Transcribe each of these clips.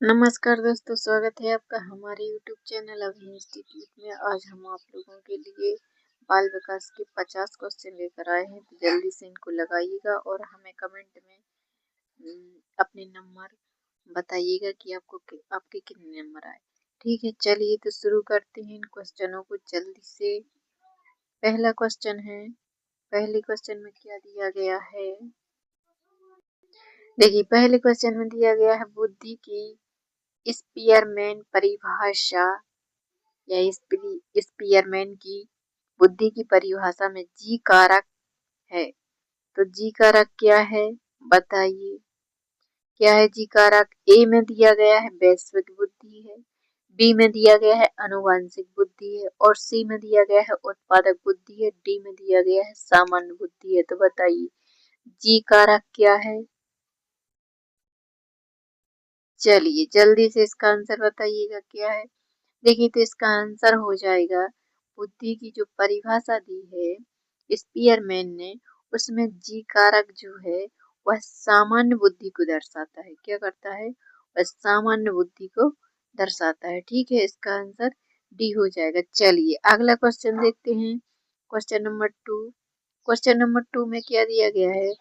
नमस्कार दोस्तों, स्वागत है आपका हमारे YouTube चैनल अभी इंस्टीट्यूट में। आज हम आप लोगों के लिए बाल विकास के 50 क्वेश्चन लेकर आए हैं, तो जल्दी से इनको लगाइएगा और हमें कमेंट में अपने नंबर बताइएगा कि आपके कितने नंबर आए। ठीक है, चलिए तो शुरू करते हैं इन क्वेश्चनों को जल्दी से। पहला क्वेश्चन है, पहले क्वेश्चन में क्या दिया गया है। देखिए, पहले क्वेश्चन में दिया गया है बुद्धि की स्पीयरमैन परिभाषा या स्पीयरमैन की बुद्धि की परिभाषा में जी कारक है। तो जी कारक क्या है बताइए। क्या है जी कारक? ए में दिया गया है वैश्विक बुद्धि है, बी में दिया गया है आनुवंशिक बुद्धि है और सी में दिया गया है उत्पादक बुद्धि है, डी में दिया गया है सामान्य बुद्धि है। तो बताइए जी कारक क्या है। चलिए जल्दी से इसका आंसर बताइएगा क्या है। देखिए, तो इसका आंसर हो जाएगा, बुद्धि की जो परिभाषा दी है स्पीयरमैन ने, उसमें जी कारक जो है वह सामान्य बुद्धि को दर्शाता है। क्या करता है? वह सामान्य बुद्धि को दर्शाता है। ठीक है, इसका आंसर डी हो जाएगा। चलिए अगला क्वेश्चन देखते हैं, क्वेश्चन नंबर 2। क्वेश्चन नंबर 2 में क्या दिया गया है?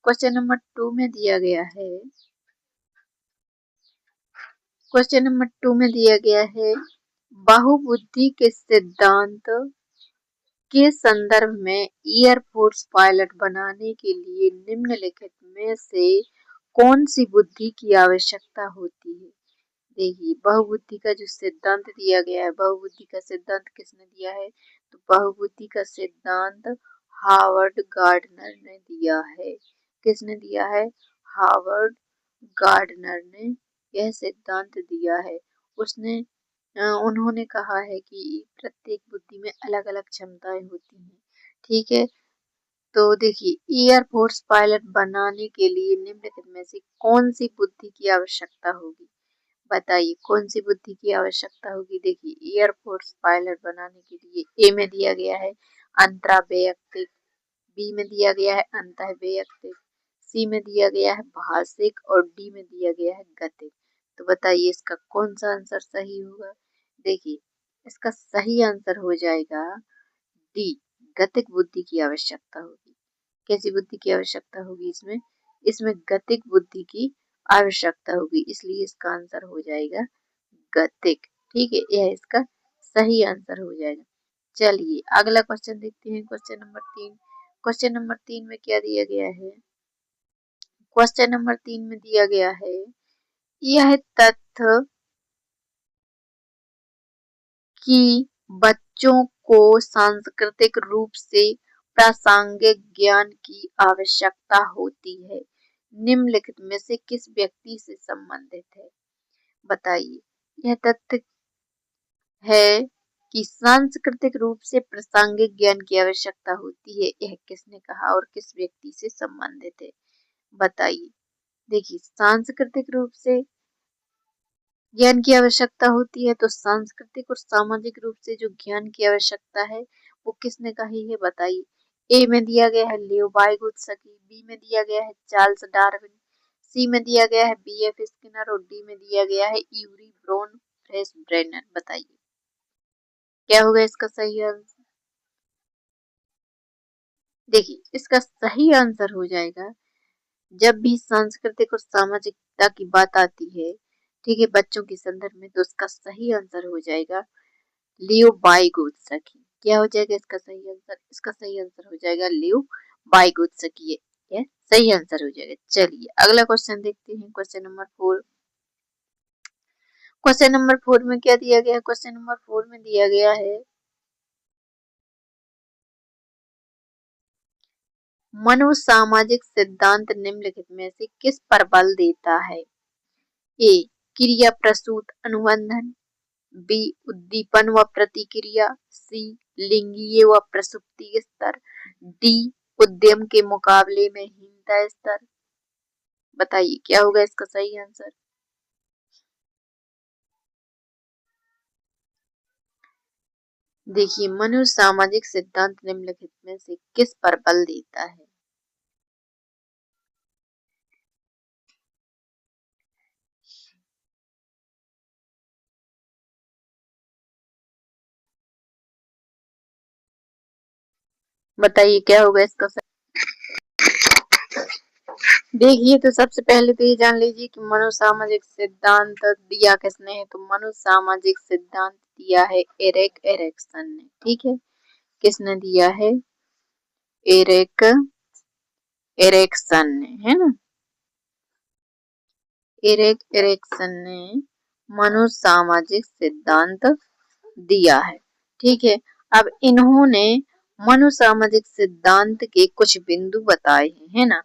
क्वेश्चन नंबर 2 में दिया गया है, क्वेश्चन नंबर 2 में दिया गया है बहुबुद्धि के सिद्धांत के संदर्भ में एयरफोर्स पायलट बनाने के लिए निम्नलिखित में से कौन सी बुद्धि की आवश्यकता होती है। देखिए, बहुबुद्धि का जो सिद्धांत दिया गया है, बहुबुद्धि का सिद्धांत किसने दिया है? तो बहुबुद्धि का सिद्धांत हार्वर्ड गार्डनर ने दिया है। किसने दिया है? हार्वर्ड गार्डनर ने यह सिद्धांत दिया है। उसने उन्होंने कहा है कि प्रत्येक बुद्धि में अलग अलग क्षमताएं होती हैं। ठीक है, तो देखिए एयरफोर्स पायलट बनाने के लिए निम्नलिखित में से कौन सी बुद्धि की आवश्यकता होगी। बताइए कौन सी बुद्धि की आवश्यकता होगी। देखिए, एयरफोर्स पायलट बनाने के लिए ए में दिया गया है अंतर्वैयक्तिक, बी में दिया गया है अंतर्वैयक्तिक, सी में दिया गया है भाषिक और डी में दिया गया है गतिक। तो बताइए इसका कौन सा आंसर सही होगा। देखिए, इसका सही आंसर हो जाएगा डी, गतिक बुद्धि की आवश्यकता होगी। कैसी बुद्धि की आवश्यकता होगी? इसमें इसमें गतिक बुद्धि की आवश्यकता होगी, इसलिए इसका आंसर हो जाएगा गतिक। ठीक है, यह इसका सही आंसर हो जाएगा। चलिए अगला क्वेश्चन देखते हैं, क्वेश्चन नंबर 3। क्वेश्चन नंबर 3 में क्या दिया गया है? क्वेश्चन नंबर 3 में दिया गया है, यह तथ्य कि बच्चों को सांस्कृतिक रूप से प्रासंगिक ज्ञान की आवश्यकता होती है, निम्नलिखित में से किस व्यक्ति से संबंधित है। बताइए, यह तथ्य है कि सांस्कृतिक रूप से प्रासंगिक ज्ञान की आवश्यकता होती है, यह किसने कहा और किस व्यक्ति से संबंधित है। बताइए, देखिए सांस्कृतिक रूप से ज्ञान की आवश्यकता होती है, तो सांस्कृतिक और सामाजिक रूप से जो ज्ञान की आवश्यकता है वो किसने कही है। बताइए, ए में दिया गया है लियो वाइगोत्स्की, बी में दिया गया है चार्ल्स डार्विन, सी में दिया गया है बीएफ स्किनर और डी में दिया गया है यूरी ब्रोन फ्रेश ब्रेनर। बताइए क्या होगा इसका सही आंसर। देखिए, इसका सही आंसर हो जाएगा, जब भी सांस्कृतिक और सामाजिकता की बात आती है, ठीक है, बच्चों के संदर्भ में, तो उसका सही आंसर हो जाएगा लियो वाइगोत्स्की। क्या हो जाएगा इसका सही आंसर? इसका सही आंसर हो जाएगा लियो वाइगोत्स्की। ये सही आंसर हो जाएगा। चलिए अगला क्वेश्चन देखते हैं, क्वेश्चन नंबर 4। क्वेश्चन नंबर 4 में क्या दिया गया है? क्वेश्चन नंबर 4 में दिया गया है, मनोसामाजिक सिद्धांत निम्नलिखित में से किस पर बल देता है। ए, क्रिया प्रसूत अनुबंधन, बी, उद्दीपन व प्रतिक्रिया, सी, लिंगीय व प्रसुप्ति स्तर, डी, उद्यम के मुकाबले में हीनता स्तर। बताइए क्या होगा इसका सही आंसर। देखिए, मनोसामाजिक सिद्धांत निम्नलिखित में से किस पर बल देता है। बताइए क्या होगा इसका देखिए तो सबसे पहले तो ये जान लीजिए कि मनोसामाजिक सिद्धांत दिया किसने है। तो मनोसामाजिक सिद्धांत दिया है एरिक एरिक्सन ने। ठीक है, किसने दिया है? एरिक एरिक्सन ने, है ना। एरिक एरिक्सन ने मनोसामाजिक सिद्धांत दिया है। ठीक है, अब इन्होंने मनोसामाजिक सिद्धांत के कुछ बिंदु बताए हैं, है ना,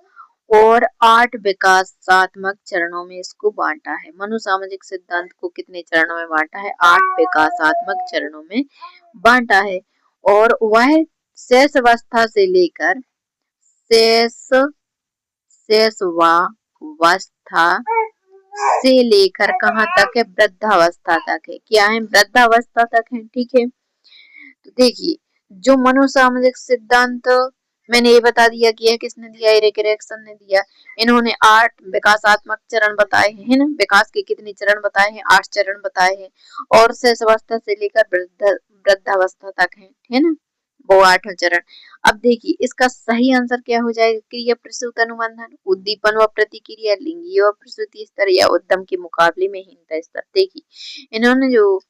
और 8 विकासात्मक चरणों में इसको बांटा है। मनोसामाजिक सिद्धांत को कितने चरणों में बांटा है? 8 विकासात्मक चरणों में बांटा है। और वह शेष अवस्था से लेकर शेष शेषवावस्था से लेकर कहाँ तक है? वृद्धावस्था तक है। क्या है? वृद्धावस्था तक है। ठीक है, तो देखिए जो मनोसामाजिक सिद्धांत मैंने ये बता दिया कि यह किसने दिया? एरिक एरिक्सन ने दिया। इन्होंने 8 विकासात्मक चरण बताए हैं, है ना। विकास के कितने चरण बताए हैं? 8 चरण बताए हैं। और शेष अवस्था से लेकर वृद्धावस्था तक है ना, वो 8 चरण। अब देखिए इसका सही आंसर क्या हो जाएगा? क्रिया प्रसूत अनुबंधन, उद्दीपन व प्रतिक्रिया, लिंगी व प्रसूति स्तर या उद्यम के मुकाबले में हीनता स्तर। देखिए इन्होंने जो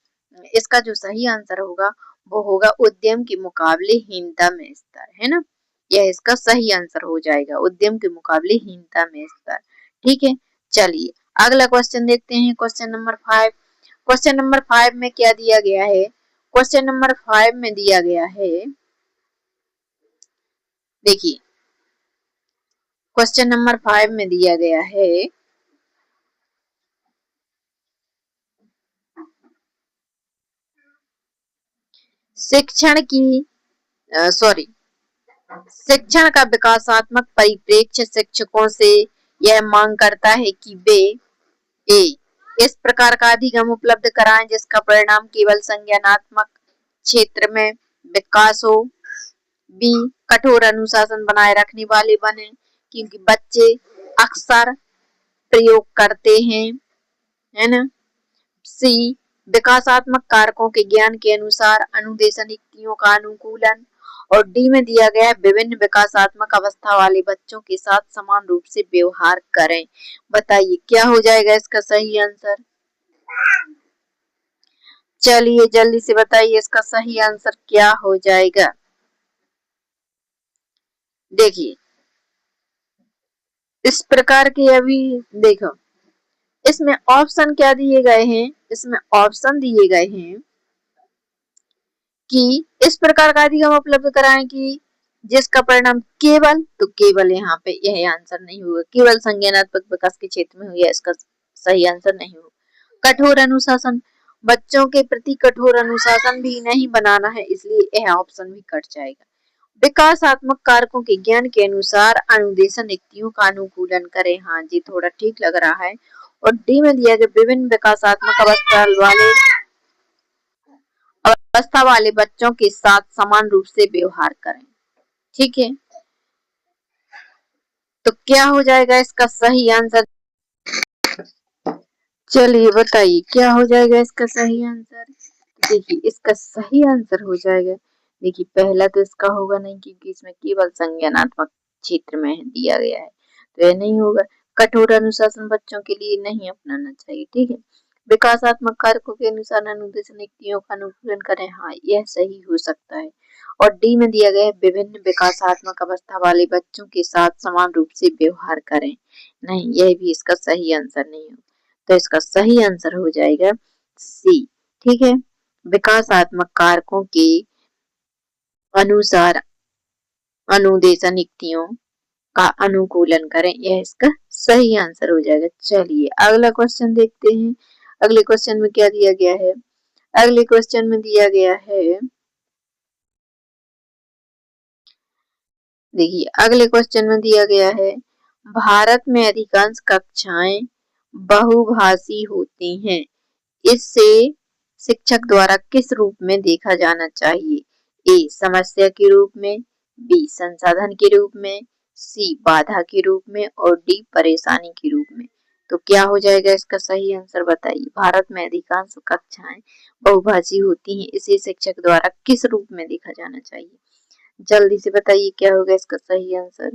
इसका जो सही आंसर होगा वो होगा उद्यम के मुकाबले हीनता में स्तर, है ना। यह इसका सही आंसर हो जाएगा, उद्यम के मुकाबले हीनता में स्तर। ठीक है, चलिए अगला क्वेश्चन देखते हैं। Question number 5। क्वेश्चन नंबर 5 में क्या दिया गया है? क्वेश्चन नंबर 5 में दिया गया है, देखिए क्वेश्चन नंबर 5 में दिया गया है शिक्षण की सॉरी शिक्षण का विकासात्मक परिप्रेक्ष्य शिक्षकों से यह मांग करता है कि वे ए इस प्रकार का अधिगम उपलब्ध कराएं जिसका परिणाम केवल संज्ञानात्मक क्षेत्र में विकास हो, बी कठोर अनुशासन बनाए रखने वाले बने क्योंकि बच्चे अक्सर प्रयोग करते हैं, है ना। सी विकासात्मक कारकों के ज्ञान के अनुसार अनुदेशन युक्तियों का अनुकूलन। और डी में दिया गया है विभिन्न विकासात्मक अवस्था वाले बच्चों के साथ समान रूप से व्यवहार करें। बताइए क्या हो जाएगा इसका सही आंसर? चलिए जल्दी से बताइए इसका सही आंसर क्या हो जाएगा। देखिए इस प्रकार के अभी देखो इसमें ऑप्शन क्या दिए गए हैं? इसमें ऑप्शन दिए गए हैं कि इस प्रकार का अधिगम उपलब्ध कराएं कि जिसका परिणाम केवल, तो केवल यहाँ पे यह आंसर नहीं होगा, केवल संज्ञानात्मक विकास के क्षेत्र में हुआ, इसका सही आंसर नहीं होगा। कठोर अनुशासन, बच्चों के प्रति कठोर अनुशासन भी नहीं बनाना है, इसलिए यह ऑप्शन भी कट जाएगा। विकासात्मक कारकों के ज्ञान के अनुसार अनुदेशन युक्तियों का अनुकूलन करें, हाँ जी थोड़ा ठीक लग रहा है। और डी में दिया गया विभिन्न विकासात्मक अवस्था वाले बच्चों के साथ समान रूप से व्यवहार करें। ठीक है, तो क्या हो जाएगा इसका सही आंसर? चलिए बताइए क्या हो जाएगा इसका सही आंसर? देखिए इसका सही आंसर हो जाएगा, देखिए पहला तो इसका होगा नहीं क्योंकि इसमें केवल संज्ञानात्मक क्षेत्र में दिया गया है, तो यह नहीं होगा। कठोर अनुशासन बच्चों के लिए नहीं अपनाना चाहिए। ठीक है, विकासात्मक कारकों के अनुसार अनुदेशन युक्तियों का अनुकूलन करें, हाँ यह सही हो सकता है। और डी में दिया गया है विभिन्न विकासात्मक अवस्था वाले बच्चों के साथ समान रूप से व्यवहार करें, नहीं यह भी इसका सही आंसर नहीं होगा। तो इसका सही आंसर हो जाएगा सी। ठीक है, विकासात्मक कारकों के अनुसार अनुदेशन युक्तियों का अनुकूलन करें, यह इसका सही आंसर हो जाएगा। चलिए अगला क्वेश्चन देखते हैं। अगले क्वेश्चन में क्या दिया गया है? अगले क्वेश्चन में दिया गया है, देखिए अगले क्वेश्चन में दिया गया है भारत में अधिकांश कक्षाएं बहुभाषी होती हैं, इससे शिक्षक द्वारा किस रूप में देखा जाना चाहिए? ए समस्या के रूप में, बी संसाधन के रूप में, सी बाधा के रूप में और डी परेशानी के रूप में। तो क्या हो जाएगा इसका सही आंसर? बताइए भारत में अधिकांश कक्षाएं बहुभाषी होती हैं, इसे शिक्षक द्वारा किस रूप में देखा जाना चाहिए? जल्दी से बताइए क्या होगा इसका सही आंसर।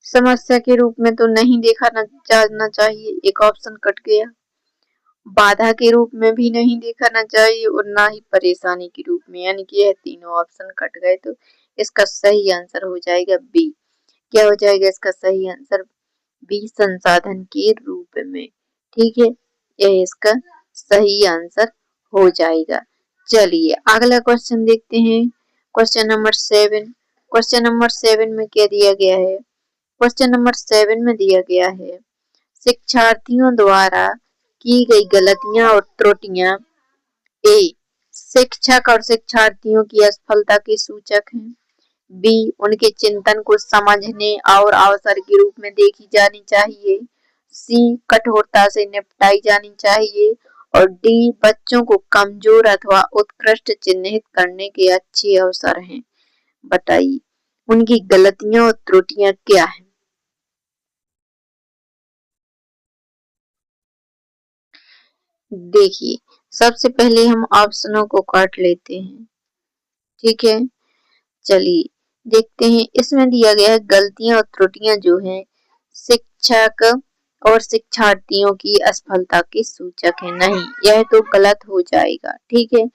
समस्या के रूप में तो नहीं देखा जाना चाहिए, एक ऑप्शन कट गया। बाधा के रूप में भी नहीं देखा ना चाहिए और ना ही परेशानी के रूप में, यानी कि यह तीनों ऑप्शन कट गए। तो इसका सही आंसर हो जाएगा बी। क्या हो जाएगा इसका सही आंसर? बी, संसाधन के रूप में। ठीक है, यह इसका सही आंसर हो जाएगा। चलिए अगला क्वेश्चन देखते हैं। Question number 7। क्वेश्चन नंबर 7 में क्या दिया गया है? क्वेश्चन नंबर 7 में दिया गया है, शिक्षार्थियों द्वारा की गई गलतियां और त्रुटियां ए शिक्षक और शिक्षार्थियों की असफलता के सूचक हैं, बी उनके चिंतन को समझने और अवसर के रूप में देखी जानी चाहिए, सी कठोरता से निपटाई जानी चाहिए और डी बच्चों को कमजोर अथवा उत्कृष्ट चिन्हित करने के अच्छे अवसर हैं। बताइए उनकी गलतियां और त्रुटियां क्या हैं? देखिए सबसे पहले हम ऑप्शनों को काट लेते हैं। ठीक है, चलिए देखते हैं। इसमें दिया गया है गलतियां और त्रुटियां जो हैं शिक्षक और शिक्षार्थियों की असफलता के सूचक है। नहीं, यह तो गलत हो जाएगा। ठीक है,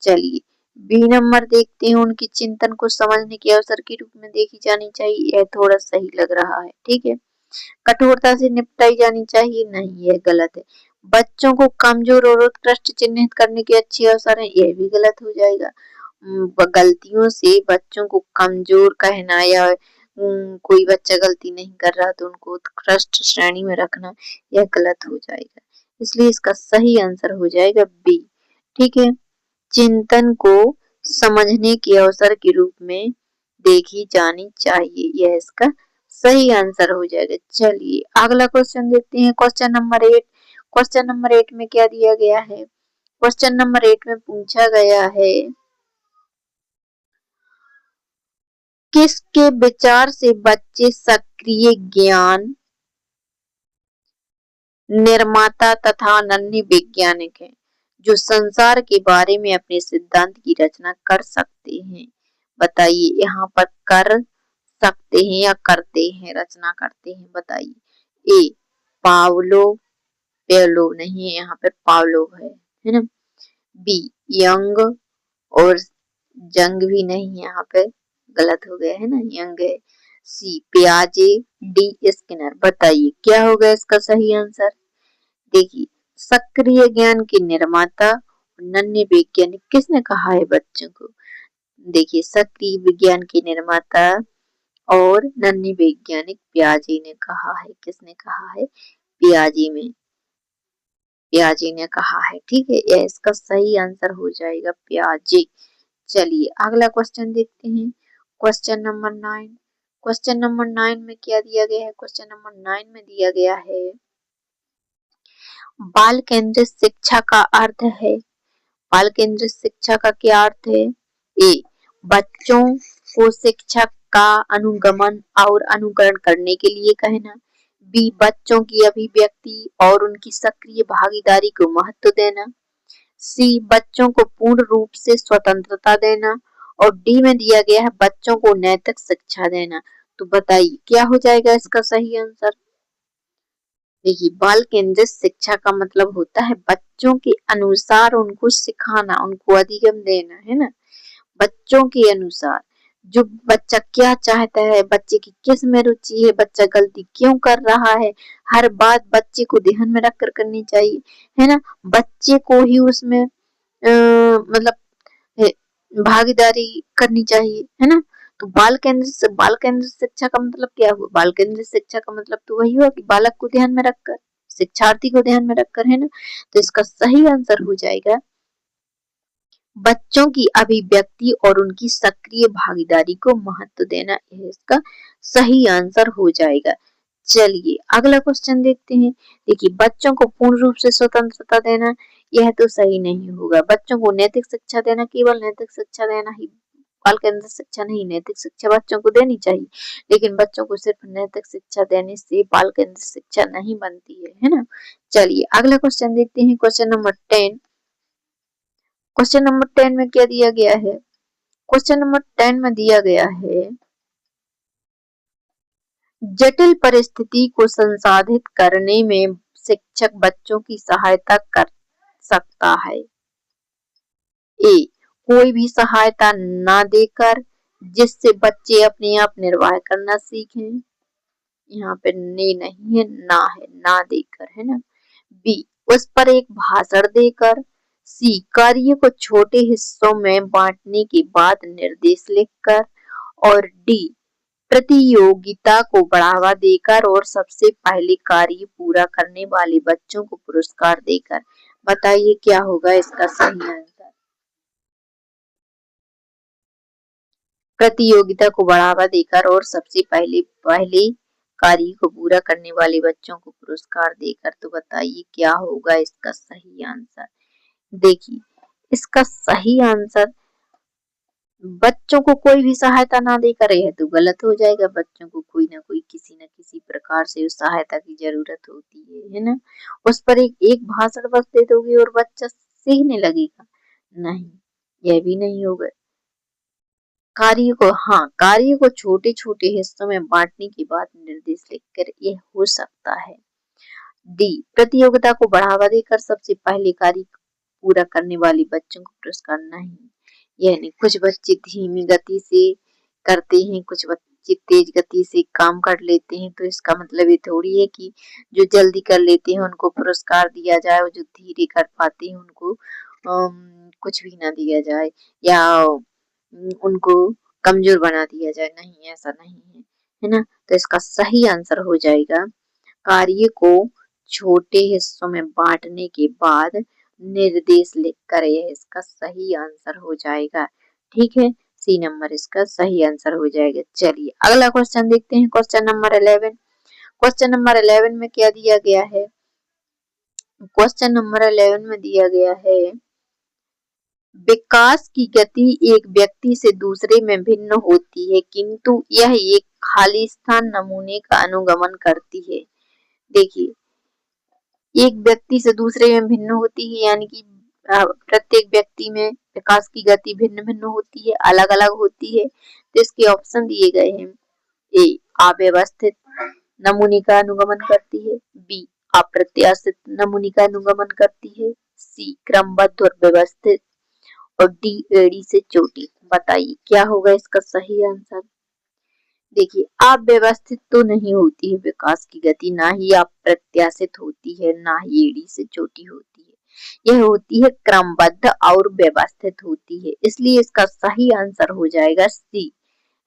चलिए बी नंबर देखते हैं, उनकी चिंतन को समझने के अवसर के रूप में देखी जानी चाहिए, यह थोड़ा सही लग रहा है। ठीक है, कठोरता से निपटाई जानी चाहिए, नहीं यह गलत है। बच्चों को कमजोर और उत्कृष्ट चिन्हित करने के अच्छे अवसर हैं, यह भी गलत हो जाएगा। गलतियों से बच्चों को कमजोर कहना या कोई बच्चा गलती नहीं कर रहा तो उनको उत्कृष्ट श्रेणी में रखना, यह गलत हो जाएगा। इसलिए इसका सही आंसर हो जाएगा बी। ठीक है, चिंतन को समझने के अवसर के रूप में देखी जानी चाहिए, यह इसका सही आंसर हो जाएगा। चलिए अगला क्वेश्चन देखते हैं। Question number 8। क्वेश्चन नंबर 8 में क्या दिया गया है? क्वेश्चन नंबर 8 में पूछा गया है, किसके विचार से बच्चे सक्रिय ज्ञान निर्माता तथा नन्हे वैज्ञानिक हैं, जो संसार के बारे में अपने सिद्धांत की रचना कर सकते हैं। बताइए यहाँ पर कर सकते हैं या करते हैं, रचना करते हैं? बताइए। ए पावलो, पेलो नहीं है, यहाँ पर पावलो है ना। बी यंग और जंग भी नहीं है, यहाँ पे गलत हो गया है ना, यंग है। सी पियाजे, डी स्किनर। बताइए क्या होगा इसका सही आंसर? देखिए सक्रिय ज्ञान के निर्माता नन्हे वैज्ञानिक किसने कहा है बच्चों को? देखिए सक्रिय विज्ञान के निर्माता और नन्हे वैज्ञानिक पियाजे ने कहा है। किसने कहा है? पियाजे में, पियाजे ने कहा है। ठीक है, यह इसका सही आंसर हो जाएगा पियाजे। चलिए अगला क्वेश्चन देखते हैं। Question number 9। क्वेश्चन नंबर 9 में क्या दिया गया है? क्वेश्चन नंबर 9 में दिया गया है, बाल केंद्रित शिक्षा का अर्थ है। बाल केंद्रित शिक्षा का क्या अर्थ है? ए बच्चों को शिक्षा का अनुगमन और अनुकरण करने के लिए कहना, बी बच्चों की अभिव्यक्ति और उनकी सक्रिय भागीदारी को महत्व देना, सी बच्चों को पूर्ण रूप से स्वतंत्रता देना और डी में दिया गया है बच्चों को नैतिक शिक्षा देना। तो बताइए क्या हो जाएगा इसका सही आंसर? देखिए बाल केंद्रित शिक्षा का मतलब होता है बच्चों के अनुसार उनको सिखाना, उनको अधिगम देना, है ना। बच्चों के अनुसार, जो बच्चा क्या चाहता है, बच्चे की किस में रुचि है, बच्चा गलती क्यों कर रहा है, हर बात बच्चे को ध्यान में रखकर करनी चाहिए, है ना। बच्चे को ही उसमें मतलब भागीदारी करनी चाहिए, है ना। तो बाल केंद्रित शिक्षा का मतलब क्या हुआ? बाल केंद्रित शिक्षा का मतलब तो वही हुआ कि बालक को ध्यान में रखकर, शिक्षार्थी को ध्यान में रखकर, है ना। तो इसका सही आंसर हो जाएगा बच्चों की अभिव्यक्ति और उनकी सक्रिय भागीदारी को महत्व देना, यह इसका सही आंसर हो जाएगा। चलिए अगला क्वेश्चन देखते हैं। देखिए बच्चों को पूर्ण रूप से स्वतंत्रता देना, यह तो सही नहीं होगा। बच्चों को नैतिक शिक्षा देना, केवल नैतिक शिक्षा देना ही बाल केंद्रित शिक्षा नहीं, नैतिक शिक्षा बच्चों को देनी चाहिए, लेकिन बच्चों को सिर्फ नैतिक शिक्षा देने से बाल केंद्रित शिक्षा नहीं बनती है ना। चलिए अगला क्वेश्चन देखते हैं। Question number 10। क्वेश्चन नंबर 10 में क्या दिया गया है? क्वेश्चन नंबर 10 में दिया गया है जटिल परिस्थिति को संसाधित करने में शिक्षक बच्चों की सहायता कर सकता है। ए, कोई भी सहायता ना देकर जिससे बच्चे अपने आप निर्वाह करना सीखें। यहाँ पे ने नहीं है, ना देकर है ना। बी, उस पर एक भाषण देकर। सी, कार्य को छोटे हिस्सों में बांटने के बाद निर्देश लिखकर। और डी, प्रतियोगिता को बढ़ावा देकर और सबसे पहले कार्य पूरा करने वाले बच्चों को पुरस्कार देकर। बताइए क्या होगा इसका सही आंसर? प्रतियोगिता को बढ़ावा देकर और सबसे पहले कार्य को पूरा करने वाले बच्चों को पुरस्कार देकर। तो बताइए क्या होगा इसका सही आंसर? देखिए, इसका सही आंसर बच्चों को कोई भी सहायता ना देकर है तो गलत हो जाएगा। बच्चों को कोई ना कोई किसी न किसी प्रकार से उस सहायता की जरूरत होती है ना। उस पर एक भाषण बस दे दोगे और बच्चा सीखने लगेगा? नहीं, यह भी नहीं होगा। कार्य को छोटे छोटे हिस्सों में बांटने के बाद निर्देश लिखकर यह हो सकता है। डी, प्रतियोगिता को बढ़ावा देकर सबसे पहले कार्य पूरा करने वाले बच्चों को पुरस्कार नहीं। यानी कुछ बच्चे धीमी गति से करते हैं, कुछ बच्चे तेज गति से काम कर लेते हैं, तो इसका मतलब ये थोड़ी है कि जो जल्दी कर लेते हैं उनको पुरस्कार दिया जाए और जो धीरे कर पाते हैं उनको कुछ भी ना दिया जाए या उनको कमजोर बना दिया जाए। नहीं, ऐसा नहीं है ना। तो इसका सही आंसर हो जाएगा कार्य को छोटे हिस्सों में बांटने के बाद निर्देश लिखकर। यह इसका सही आंसर हो जाएगा। ठीक है, सी नंबर इसका सही आंसर हो जाएगा। चलिए अगला क्वेश्चन देखते हैं। Question number 11। क्वेश्चन नंबर 11 में क्या दिया गया है? क्वेश्चन नंबर 11 में दिया गया है विकास की गति एक व्यक्ति से दूसरे में भिन्न होती है किंतु यह एक खाली स्थान नमूने का अनुगमन करती है। देखिए, एक व्यक्ति से दूसरे में भिन्न होती है यानी कि प्रत्येक व्यक्ति में विकास की गति भिन्न भिन्न होती है, अलग अलग होती है। तो इसके ऑप्शन दिए गए हैं। ए, अव्यवस्थित नमूने का अनुगमन करती है। बी, अप्रत्याशित नमूने का अनुगमन करती है। सी, क्रमबद्ध और व्यवस्थित। और डी, एड़ी से चोटी। बताइए क्या होगा इसका सही आंसर? देखिए, अव्यवस्थित तो नहीं होती है विकास की गति, ना ही अप्रत्याशित होती है, ना ही एड़ी से चोटी होती है। यह होती है क्रमबद्ध और व्यवस्थित होती है। इसलिए इसका सही आंसर हो जाएगा सी,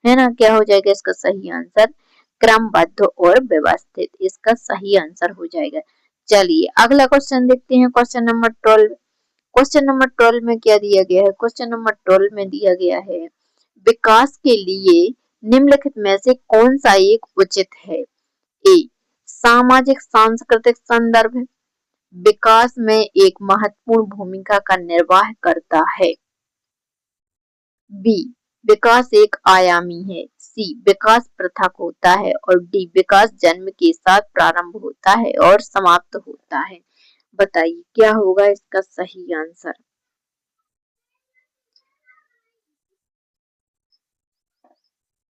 है ना। क्या हो जाएगा इसका सही आंसर? क्रमबद्ध और व्यवस्थित इसका सही आंसर हो जाएगा। चलिए अगला क्वेश्चन देखते हैं। Question number 12। क्वेश्चन नंबर 12 में क्या दिया गया है? क्वेश्चन नंबर 12 में दिया गया है विकास के लिए निम्नलिखित में से कौन सा एक उचित है? ए, सामाजिक सांस्कृतिक संदर्भ विकास में एक महत्वपूर्ण भूमिका का निर्वाह करता है। बी, विकास एक आयामी है। सी, विकास पृथक होता है। और डी, विकास जन्म के साथ प्रारंभ होता है और समाप्त होता है। बताइए क्या होगा इसका सही आंसर?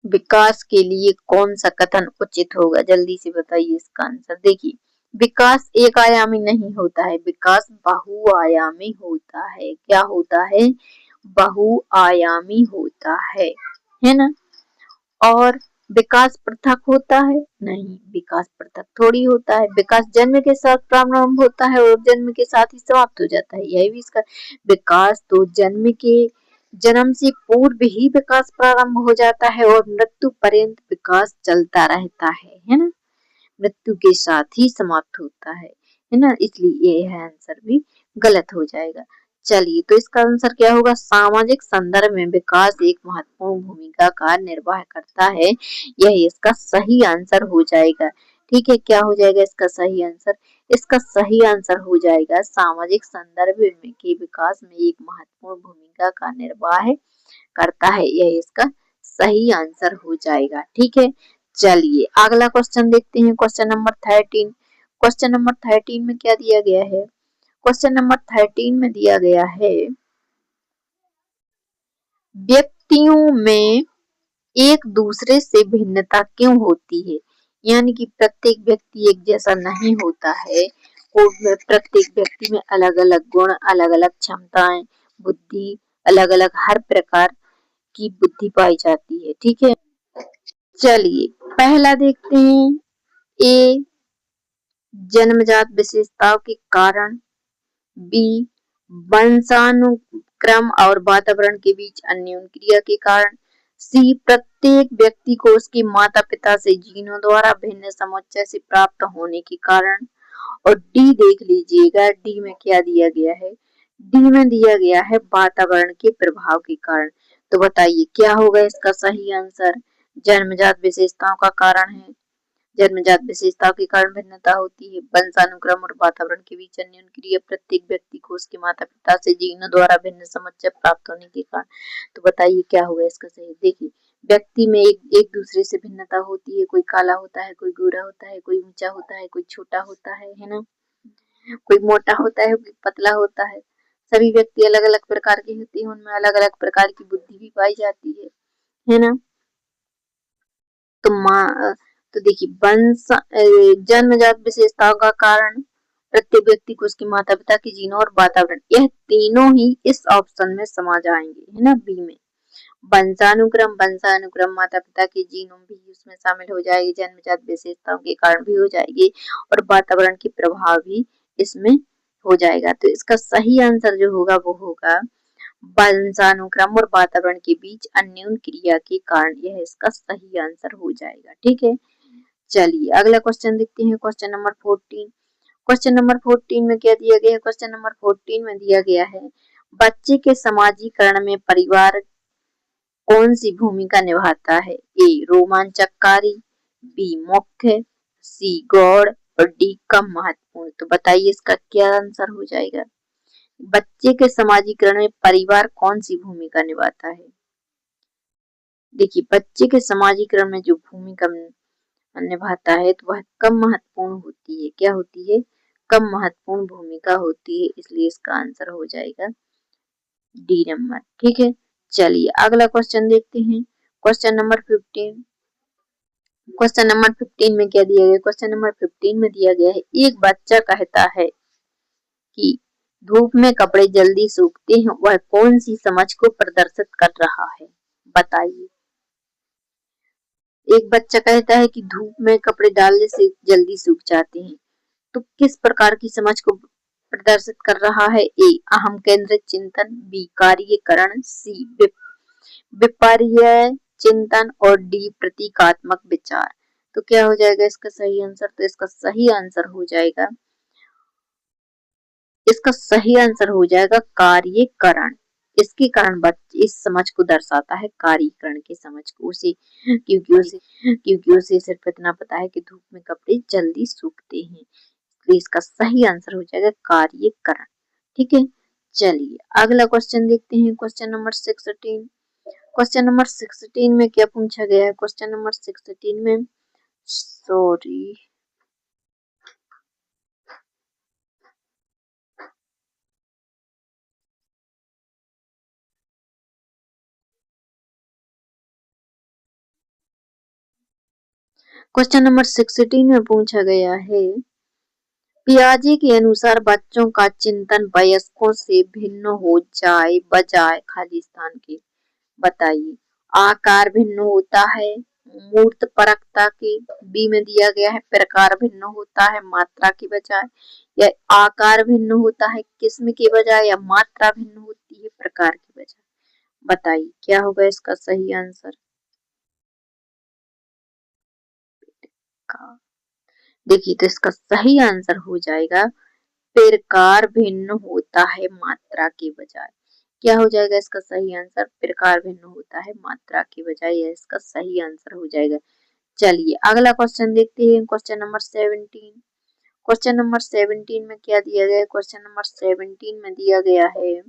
विकास के लिए कौन सा कथन उचित होगा? जल्दी से बताइए इसका आंसर। देखिए, विकास एक आयामी नहीं होता है, विकास बहुआयामी होता है। क्या होता है? बहुआयामी होता है ना। और विकास पृथक होता है? नहीं, विकास पृथक थोड़ी होता है। विकास जन्म के साथ प्रारंभ होता है और जन्म के साथ ही समाप्त हो जाता है। यही भी इसका विकास तो जन्म से पूर्व ही विकास प्रारंभ हो जाता है और मृत्यु पर्यंत विकास चलता रहता है ना। मृत्यु के साथ ही समाप्त होता है ना। इसलिए ये आंसर भी गलत हो जाएगा। चलिए तो इसका आंसर क्या होगा? सामाजिक संदर्भ में विकास एक महत्वपूर्ण भूमिका का निर्वाह करता है। यह इसका सही आंसर हो जाएगा। ठीक है, क्या हो जाएगा इसका सही आंसर? इसका सही आंसर हो जाएगा सामाजिक संदर्भ में के विकास में एक महत्वपूर्ण भूमिका का निर्वाह करता है। यह इसका सही आंसर हो जाएगा। ठीक है, चलिए अगला क्वेश्चन देखते हैं। Question number 13। क्वेश्चन नंबर 13 में क्या दिया गया है? क्वेश्चन नंबर 13 में दिया गया है व्यक्तियों में एक दूसरे से भिन्नता क्यों होती है? यानी कि प्रत्येक व्यक्ति एक जैसा नहीं होता है, प्रत्येक व्यक्ति में अलग अलग गुण, अलग अलग क्षमताएं, बुद्धि, अलग अलग हर प्रकार की बुद्धि पाई जाती है। ठीक है, चलिए पहला देखते हैं। ए, जन्मजात विशेषताओं के कारण। बी, वंशानुक्रम और वातावरण के बीच अन्योन क्रिया के कारण। सी, प्रत्येक व्यक्ति को उसके माता पिता से जीनों द्वारा भिन्न समुच्चय से प्राप्त होने के कारण। और डी देख लीजिएगा, डी में क्या दिया गया है? डी में दिया गया है वातावरण के प्रभाव के कारण। तो बताइए क्या होगा इसका सही आंसर? जन्मजात विशेषताओं का कारण है, जन्मजात विशेषताओं के कारण भिन्नता होती है, वंशानुक्रम और वातावरण के बीच अन्योन क्रिया, प्रत्येक व्यक्ति को उसके माता पिता से जीनों द्वारा भिन्न समुच्चय प्राप्त होने के कारण। तो बताइए क्या होगा इसका सही? देखिए, व्यक्ति में एक दूसरे से भिन्नता होती है, कोई काला होता है, कोई गोरा होता है, कोई ऊंचा होता है, कोई छोटा होता है ना, कोई मोटा होता है, कोई पतला होता है। सभी व्यक्ति अलग अलग प्रकार के होते हैं, उनमें अलग अलग प्रकार की बुद्धि भी पाई जाती है ना। तो तो देखिए, जन्मजात विशेषताओं का कारण प्रत्येक व्यक्ति को उसके माता पिता के जीनों और वातावरण, यह तीनों ही इस ऑप्शन में समा जाएंगे, है ना, बी में। वंशानुक्रम, वंशानुक्रम माता पिता के जीनों भी उसमें शामिल हो जाएगी, जन्मजात विशेषताओं के कारण भी हो जाएगी, और वातावरण के प्रभाव भी इसमें हो जाएगा। तो इसका सही आंसर जो होगा वो होगा वंशानुक्रम और वातावरण के बीच अन्योन क्रिया के कारण, यह इसका सही आंसर हो जाएगा। ठीक है, चलिए अगला क्वेश्चन देखते हैं, क्वेश्चन नंबर 14। क्वेश्चन नंबर 14 में क्या दिया गया है? क्वेश्चन नंबर 14 में दिया गया है, बच्चे के समाजीकरण में परिवार कौन सी भूमिका निभाता है? ए, रोमांचकारी, बी, मुख्य, सी, गौड़, और डी, कम महत्वपूर्ण। तो बताइए इसका क्या आंसर हो जाएगा? बच्चे के समाजीकरण में परिवार कौन सी भूमिका निभाता है? देखिए, बच्चे के समाजीकरण में जो भूमिका निभाता है तो वह कम महत्वपूर्ण होती है। क्या होती है? कम महत्वपूर्ण भूमिका होती है, इसलिए इसका आंसर हो जाएगा डी नंबर। ठीक है, चलिए अगला क्वेश्चन देखते हैं, क्वेश्चन नंबर 15। क्वेश्चन नंबर 15 में क्या दिया गया? क्वेश्चन नंबर 15 में दिया गया है, एक बच्चा कहता है कि धूप में कपड़े जल्दी सूखते हैं, वह कौन सी समझ को प्रदर्शित कर रहा है? बताइए। एक बच्चा कहता है कि धूप में कपड़े डालने से जल्दी सूख जाते हैं, तो किस प्रकार की समझ को प्रदर्शित कर रहा है? ए, अहम केंद्रित चिंतन, बी, कार्यकरण, सी, विपर्य चिंतन, और डी, प्रतीकात्मक विचार। तो क्या हो जाएगा इसका सही आंसर? तो इसका सही आंसर हो जाएगा, इसका सही आंसर हो जाएगा कार्यकरण। इसके कारण बच्चे इस समझ को दर्शाता है, कार्यकरण की समझ को, उसे क्योंकि उसे सिर्फ इतना पता है कि धूप में कपड़े जल्दी सूखते हैं, तो इसका सही आंसर हो जाएगा कार्यकरण। ठीक है, चलिए अगला क्वेश्चन देखते हैं, क्वेश्चन नंबर 16। क्वेश्चन नंबर 16 में क्या पूछा गया है? क्वेश्चन नंबर 16 में, सॉरी, क्वेश्चन नंबर 16 में पूछा गया है, पियाजे के अनुसार बच्चों का चिंतन वयस्कों से भिन्न हो जाए बजाय खाली स्थान के। बताइए। आकार भिन्न होता है मूर्त परकता के, बी में दिया गया है प्रकार भिन्न होता है मात्रा के बजाय, या आकार भिन्न होता है किस्म के बजाय, या मात्रा भिन्न होती है प्रकार के बजाय। बताइए क्या होगा इसका सही आंसर? देखिए, तो इसका सही आंसर हो जाएगा, प्रकार भिन्न होता है मात्रा के बजाय। क्या हो जाएगा इसका सही आंसर? प्रकार भिन्न होता है मात्रा के बजाय, यह इसका सही आंसर हो जाएगा। चलिए अगला क्वेश्चन देखते हैं, क्वेश्चन नंबर 17। क्वेश्चन नंबर 17 में क्या दिया गया है? क्वेश्चन नंबर 17 में दिया गया है,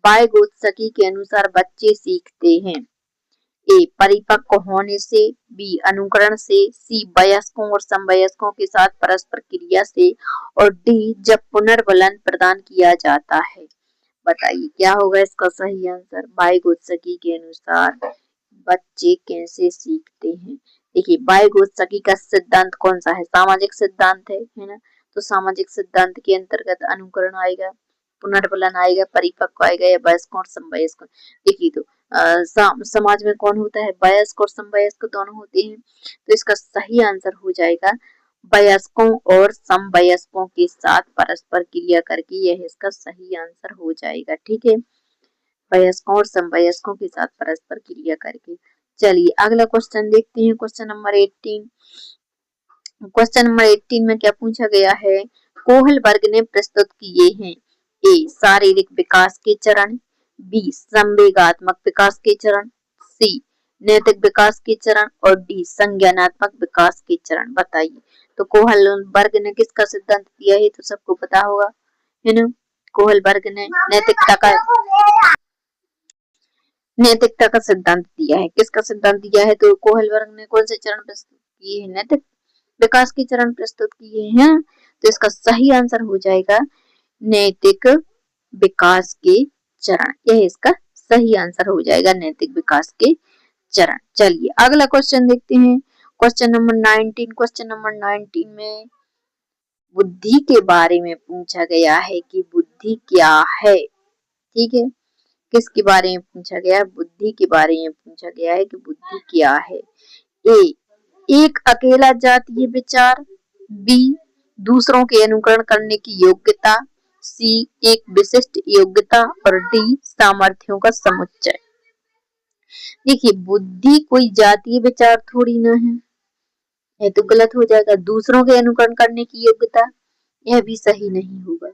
वाइगोत्स्की के अनुसार बच्चे सीखते हैं, ए, परिपक्व होने से, बी, अनुकरण से, सी, वयस्कों और समवयस्कों के साथ परस्पर क्रिया से, और डी, जब पुनर्बलन प्रदान किया जाता है। बताइए क्या होगा इसका सही आंसर। वाइगोत्स्की के अनुसार बच्चे कैसे सीखते हैं। देखिए वाइगोत्स्की का सिद्धांत कौन सा है, सामाजिक सिद्धांत है ना। तो सामाजिक सिद्धांत के अंतर्गत अनुकरण आएगा, पुनर्बलन आएगा, परिपक्व आएगा या वयस्क और समवयस्क। देखिए तो समाज में कौन होता है, वयस्क और समवयस्क दोनों होते हैं। तो इसका सही आंसर हो जाएगा वयस्कों और समवयस्कों के साथ परस्पर क्रिया करके, यह इसका सही आंसर हो जाएगा। ठीक है, वयस्कों और समवयस्कों के साथ परस्पर क्रिया करके। चलिए अगला क्वेश्चन देखते हैं, क्वेश्चन नंबर 18। क्वेश्चन नंबर 18 में क्या पूछा गया है, कोहल वर्ग ने प्रस्तुत किए हैं। ए शारीरिक विकास के चरण, बी संवेगात्मक विकास के चरण, सी नैतिक विकास के चरण और डी संज्ञानात्मक विकास के चरण। बताइए तो कोहल वर्ग ने किसका सिद्धांत दिया है, तो सबको पता होगा है ना। कोहल वर्ग ने नैतिकता का सिद्धांत दिया है। किसका सिद्धांत दिया है, तो कोहल वर्ग ने कौन से चरण प्रस्तुत किए हैं, नैतिक विकास के चरण प्रस्तुत किए हैं। तो इसका सही आंसर हो जाएगा नैतिक विकास के चरण, यह इसका सही आंसर हो जाएगा, नैतिक विकास के चरण। चलिए अगला क्वेश्चन देखते हैं, क्वेश्चन नंबर 19। क्वेश्चन नंबर 19 में बुद्धि के बारे में पूछा गया है कि बुद्धि क्या है। ठीक है, किसके बारे में पूछा गया है, बुद्धि के बारे में पूछा गया है कि बुद्धि क्या है। ए एक अकेला जातीय विचार, बी दूसरों के अनुकरण करने की योग्यता, सी एक विशिष्ट योग्यता और डी सामर्थ्यों का समुच्चय। देखिए बुद्धि कोई जातीय विचार थोड़ी ना है, ये तो गलत हो जाएगा। दूसरों के अनुकरण करने की योग्यता, यह भी सही नहीं होगा।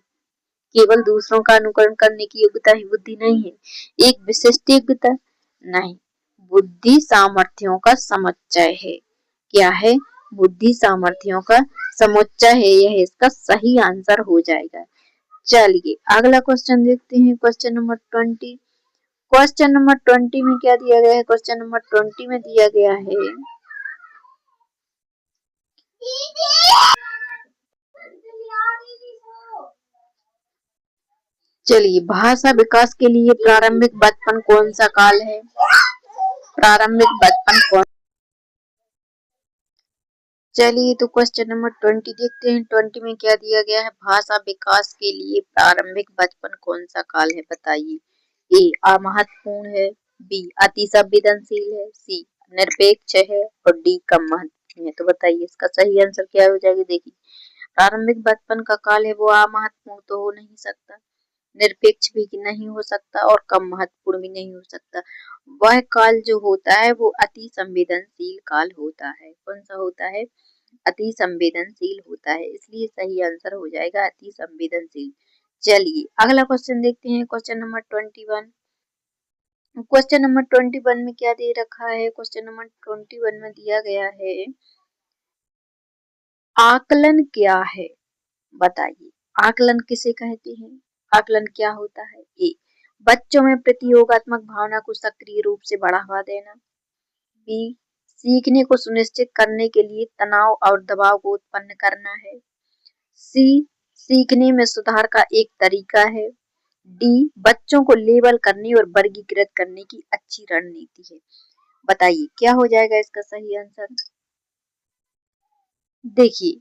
केवल दूसरों का अनुकरण करने की योग्यता ही बुद्धि नहीं है। एक विशिष्ट योग्यता नहीं, बुद्धि सामर्थ्यों का समुच्चय है। क्या है, बुद्धि सामर्थ्यों का समुच्चय है, यह इसका सही आंसर हो जाएगा। चलिए अगला क्वेश्चन देखते हैं, क्वेश्चन नंबर 20। क्वेश्चन नंबर 20 में क्या दिया गया है, क्वेश्चन नंबर 20 में दिया गया है चलिए भाषा विकास के लिए प्रारंभिक बचपन कौन सा काल है। प्रारंभिक बचपन कौन, चलिए तो क्वेश्चन नंबर 20 देखते हैं। 20 में क्या दिया गया है, भाषा विकास के लिए प्रारंभिक बचपन कौन सा काल है। बताइए ए अमहत्वपूर्ण है, बी अति संवेदनशील है, सी निरपेक्ष है और डी कम महत्वपूर्ण है। तो बताइए इसका सही आंसर क्या हो जाएगा। देखिए प्रारंभिक बचपन का काल है वो अमहत्वपूर्ण तो हो नहीं सकता, निरपेक्ष भी नहीं हो सकता और कम महत्वपूर्ण भी नहीं हो सकता। वह काल जो होता है वो अति संवेदनशील काल होता है। कौन सा होता है, अति संवेदनशील होता है, इसलिए सही आंसर हो जाएगा अति संवेदनशील। चलिए अगला क्वेश्चन देखते हैं, क्वेश्चन नंबर 21। क्वेश्चन नंबर 21 में क्या दे रखा है, क्वेश्चन नंबर 21 में दिया गया है आकलन क्या है। बताइए आकलन किसे कहते हैं, आकलन क्या होता है। ए बच्चों में प्रतियोगात्मक भावना को सक्रिय रूप से बढ़ावा देना, बी सीखने को सुनिश्चित करने के लिए तनाव और दबाव को उत्पन्न करना है, सी सीखने में सुधार का एक तरीका है, डी बच्चों को लेबल करने और वर्गीकृत करने की अच्छी रणनीति है। बताइए क्या हो जाएगा इसका सही आंसर। देखिए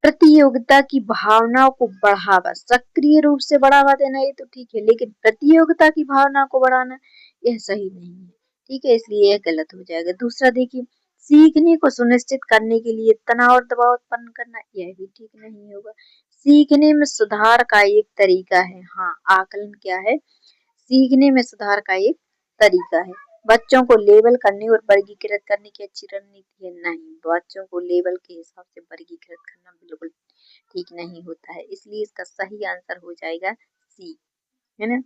प्रतियोगिता की भावनाओं को बढ़ावा, सक्रिय रूप से बढ़ावा देना ये तो ठीक है, लेकिन प्रतियोगिता की भावना को बढ़ाना यह सही नहीं है। ठीक है, इसलिए यह गलत हो जाएगा। दूसरा देखिए सीखने को सुनिश्चित करने के लिए तनाव और दबाव उत्पन्न करना, यह भी ठीक नहीं होगा। सीखने में सुधार का एक तरीका है, हाँ आकलन क्या है, सीखने में सुधार का एक तरीका है। बच्चों को लेबल करने और वर्गीकृत करने की अच्छी रणनीति है, नहीं बच्चों को लेबल के हिसाब से वर्गीकृत करना बिल्कुल ठीक नहीं होता है, इसलिए इसका सही आंसर हो जाएगा सी, है ना।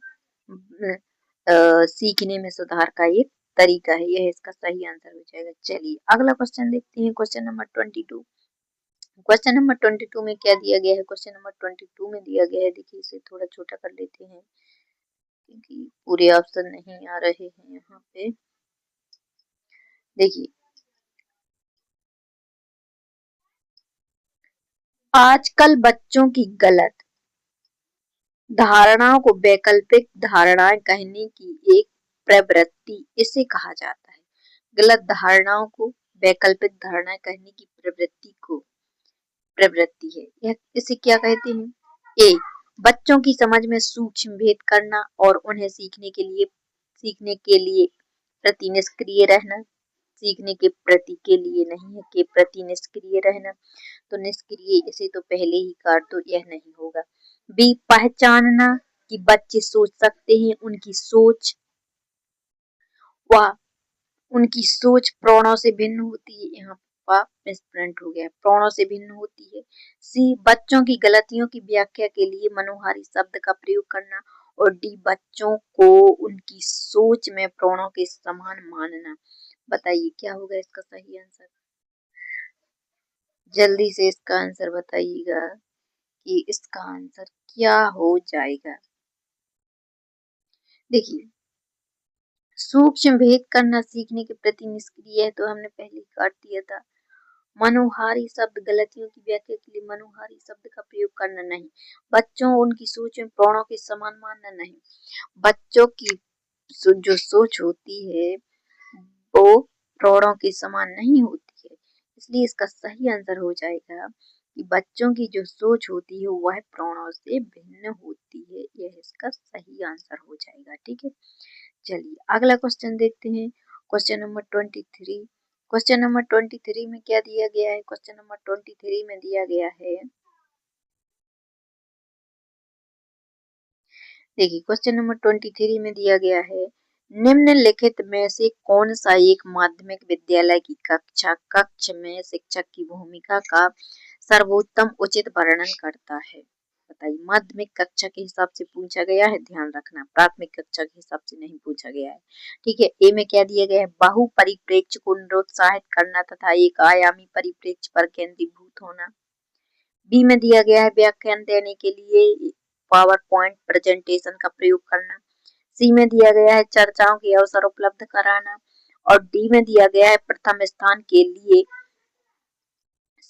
सीखने में सुधार का एक तरीका है, यह इसका सही आंसर हो जाएगा। चलिए अगला क्वेश्चन देखते हैं, क्वेश्चन नंबर 22। क्वेश्चन नंबर 22 में क्या दिया गया है, क्वेश्चन नंबर 22 में दिया गया है, देखिए इसे थोड़ा छोटा कर लेते हैं क्योंकि पूरे ऑप्शन नहीं आ रहे हैं यहाँ पे। देखिए आजकल बच्चों की गलत धारणाओं को वैकल्पिक धारणाएं कहने की एक प्रवृत्ति इसे कहा जाता है। गलत धारणाओं को वैकल्पिक धारणाएं कहने की प्रवृत्ति है। यह इसे क्या कहते हैं? ए, बच्चों की समझ में सूक्ष्म भेद करना और उन्हें सीखने के लिए प्रति निष्क्रिय रहना। सीखने के प्रति के लिए नहीं है, के प्रति निष्क्रिय रहना। तो निष्क्रिय इसे तो पहले ही काट दो, यह नहीं होगा। बी, पहचानना कि बच्चे सोच सकते हैं, उनकी सोच प्राणों से भिन्न होती है। यहाँ पर मिसप्रिंट हो गया, प्राणों से भिन्न होती है। सी, बच्चों की गलतियों की व्याख्या के लिए मनोहारी शब्द का प्रयोग करना। और डी, बच्चों को उनकी सोच में प्राणों के समान मानना। बताइए क्या होगा इसका सही आंसर? जल्दी से इसका आंसर बताइएगा कि इसका आंसर क्या हो जाएगा। देखिए, सूक्ष्म भेद करना सीखने के प्रति निष्क्रिय है, तो हमने पहले ही काट दिया था। मनोहारी शब्द, गलतियों की व्याख्या के लिए मनोहारी शब्द का प्रयोग करना नहीं। बच्चों उनकी सोच में प्राणों के समान मानना नहीं। बच्चों की जो सोच होती है वो प्राणों के समान नहीं होती है, इसलिए इसका सही आंसर हो जाएगा कि बच्चों की जो सोच होती है वह प्राणों से भिन्न होती है। यह इसका सही आंसर हो जाएगा। ठीक है, चलिए अगला क्वेश्चन देखते हैं। Question number 23। क्वेश्चन नंबर 23 में क्या दिया गया है? क्वेश्चन नंबर 23 में दिया गया है, देखिए क्वेश्चन नंबर 23 में दिया गया है, निम्नलिखित में से कौन सा एक माध्यमिक विद्यालय की कक्ष में शिक्षक की भूमिका का सर्वोत्तम उचित वर्णन करता है? बताइए, माध्यमिक कक्षा के हिसाब से पूछा गया है, ध्यान रखना, प्राथमिक कक्षा के हिसाब से नहीं पूछा गया है। ठीक है, ए में क्या दिया गया है? बहु परिप्रेक्ष्य को निरुत्साहित करना तथा एक आयामी परिप्रेक्ष्य पर केंद्रीभूत होना। बी में दिया गया है, व्याख्यान देने के लिए पावर पॉइंट प्रेजेंटेशन का प्रयोग करना। सी में दिया गया है, चर्चाओं के अवसर उपलब्ध कराना। और डी में दिया गया है, प्रथम स्थान के लिए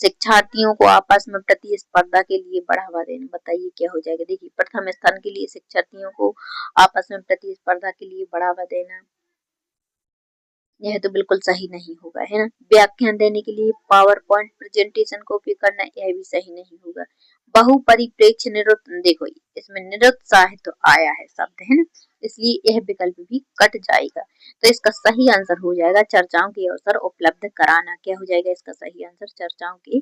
शिक्षार्थियों को आपस में प्रतिस्पर्धा के लिए बढ़ावा देना। बताइए क्या हो जाएगा? देखिए, प्रथम स्थान के लिए शिक्षार्थियों को आपस में प्रतिस्पर्धा के लिए बढ़ावा देना, यह तो बिल्कुल सही नहीं होगा, है ना। व्याख्यान देने के लिए पावर पॉइंट प्रेजेंटेशन का उपयोग करना, यह भी सही नहीं होगा। बहुपरिप्रेक्ष्य देखो इसमें निरुत्साहित तो आया है शब्द, है ना, इसलिए यह विकल्प भी कट जाएगा। तो इसका सही आंसर हो जाएगा चर्चाओं के अवसर उपलब्ध कराना। क्या हो जाएगा इसका सही आंसर? चर्चाओं के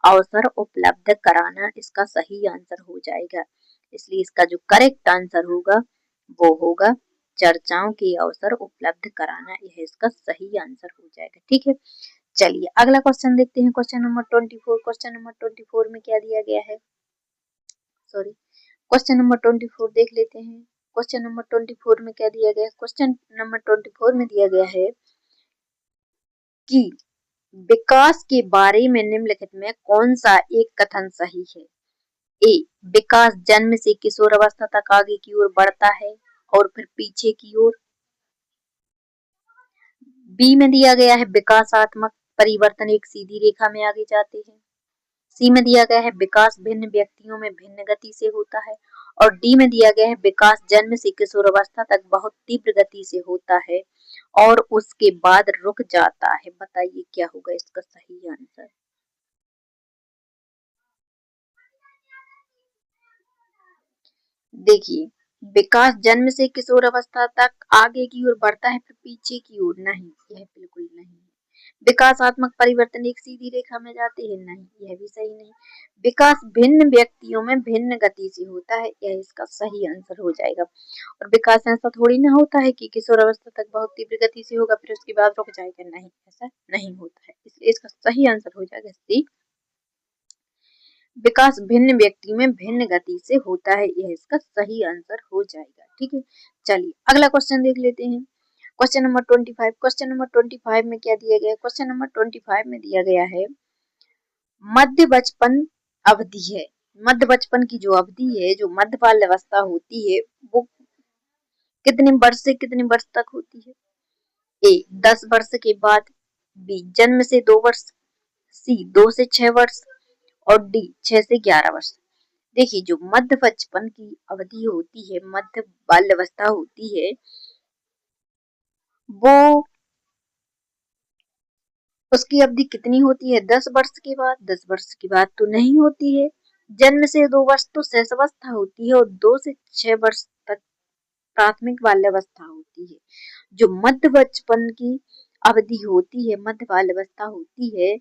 अवसर उपलब्ध कराना इसका सही आंसर हो जाएगा। इसलिए इसका जो करेक्ट आंसर होगा वो होगा चर्चाओं के अवसर उपलब्ध कराना, यह इसका सही आंसर हो जाएगा। ठीक है, चलिए अगला क्वेश्चन देखते हैं। Question number 24। क्वेश्चन नंबर 24 में क्या दिया गया है? सॉरी, क्वेश्चन नंबर 24 देख लेते हैं। क्वेश्चन नंबर 24 में क्या दिया गया है? क्वेश्चन नंबर 24 में दिया गया है कि विकास के बारे में निम्नलिखित में कौन सा एक कथन सही है? ए, विकास जन्म से किशोर अवस्था तक आगे की ओर बढ़ता है और फिर पीछे की ओर। बी में दिया गया है, विकासात्मक परिवर्तन एक सीधी रेखा में आगे जाते हैं। सी में दिया गया है, विकास भिन्न व्यक्तियों में भिन्न गति से होता है। और डी में दिया गया है, विकास जन्म से किशोर अवस्था तक बहुत तीव्र गति से होता है और उसके बाद रुक जाता है। बताइए क्या होगा इसका सही आंसर? देखिए, विकास जन्म से किशोर अवस्था तक आगे की ओर बढ़ता है फिर पीछे की ओर, नहीं, यह बिल्कुल नहीं है। विकासात्मक परिवर्तन एक सीधी रेखा में जाते हैं, नहीं, यह भी सही नहीं। विकास भिन्न व्यक्तियों में भिन्न गति से होता है, यह इसका सही आंसर हो जाएगा। और विकास ऐसा थोड़ी ना होता है कि किशोर अवस्था तक बहुत तीव्र गति से होगा फिर उसके बाद रुक जाएगा, नहीं, ऐसा नहीं होता है। इसलिए इसका सही आंसर हो जाएगा सी, विकास भिन्न व्यक्ति में भिन्न गति से होता है, यह इसका सही आंसर हो जाएगा। ठीक है, चलिए अगला क्वेश्चन देख लेते हैं। Question number 25। क्वेश्चन नंबर 25 में क्या दिया गया है? क्वेश्चन नंबर 25 में दिया गया है, मध्य बचपन अवधि है। मध्य बचपन की जो अवधि है, जो मध्य बाल अवस्था होती है, वो कितने वर्ष से कितने वर्ष तक होती है? ए, 10 वर्ष के बाद। बी, जन्म से 2 वर्ष। सी, 2 से 6 वर्ष। और डी, 6 से 11 वर्ष। देखिए जो मध्य बचपन की अवधि होती है, मध्य बाल्यावस्था होती है, वो उसकी अवधि कितनी होती है? 10 वर्ष के बाद। 10 वर्ष के बाद तो नहीं होती है। जन्म से 2 वर्ष तो शैशवावस्था होती है और 2 से 6 वर्ष तक प्राथमिक बाल्यावस्था होती है। जो मध्य बचपन की अवधि होती है, मध्य बाल्यावस्था होती है,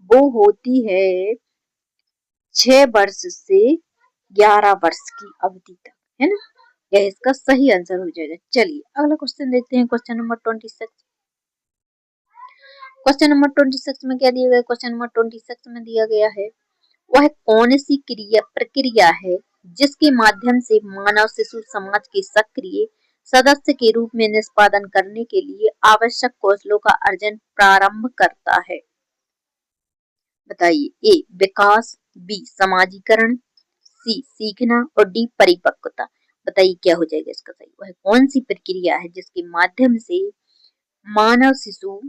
वो होती है 6 वर्ष से 11 वर्ष की अवधि तक, है ना? यह इसका सही आंसर हो जाएगा। चलिए अगला क्वेश्चन देखते हैं, क्वेश्चन नंबर 26। क्वेश्चन नंबर 26 में क्या दिया गया? क्वेश्चन नंबर 26 में दिया गया है, वह कौन सी प्रक्रिया है जिसके माध्यम से मानव शिशु समाज के सक्रिय सदस्य के रूप में निष्पादन करने के लिए आवश्यक कौशलों का अर्जन प्रारंभ करता है? बताइए। ए विकास, बी समाजीकरण, सी सीखना और डी परिपक्वता। बताइए क्या हो जाएगा इसका सही? वह कौन सी प्रक्रिया है जिसके माध्यम से मानव शिशु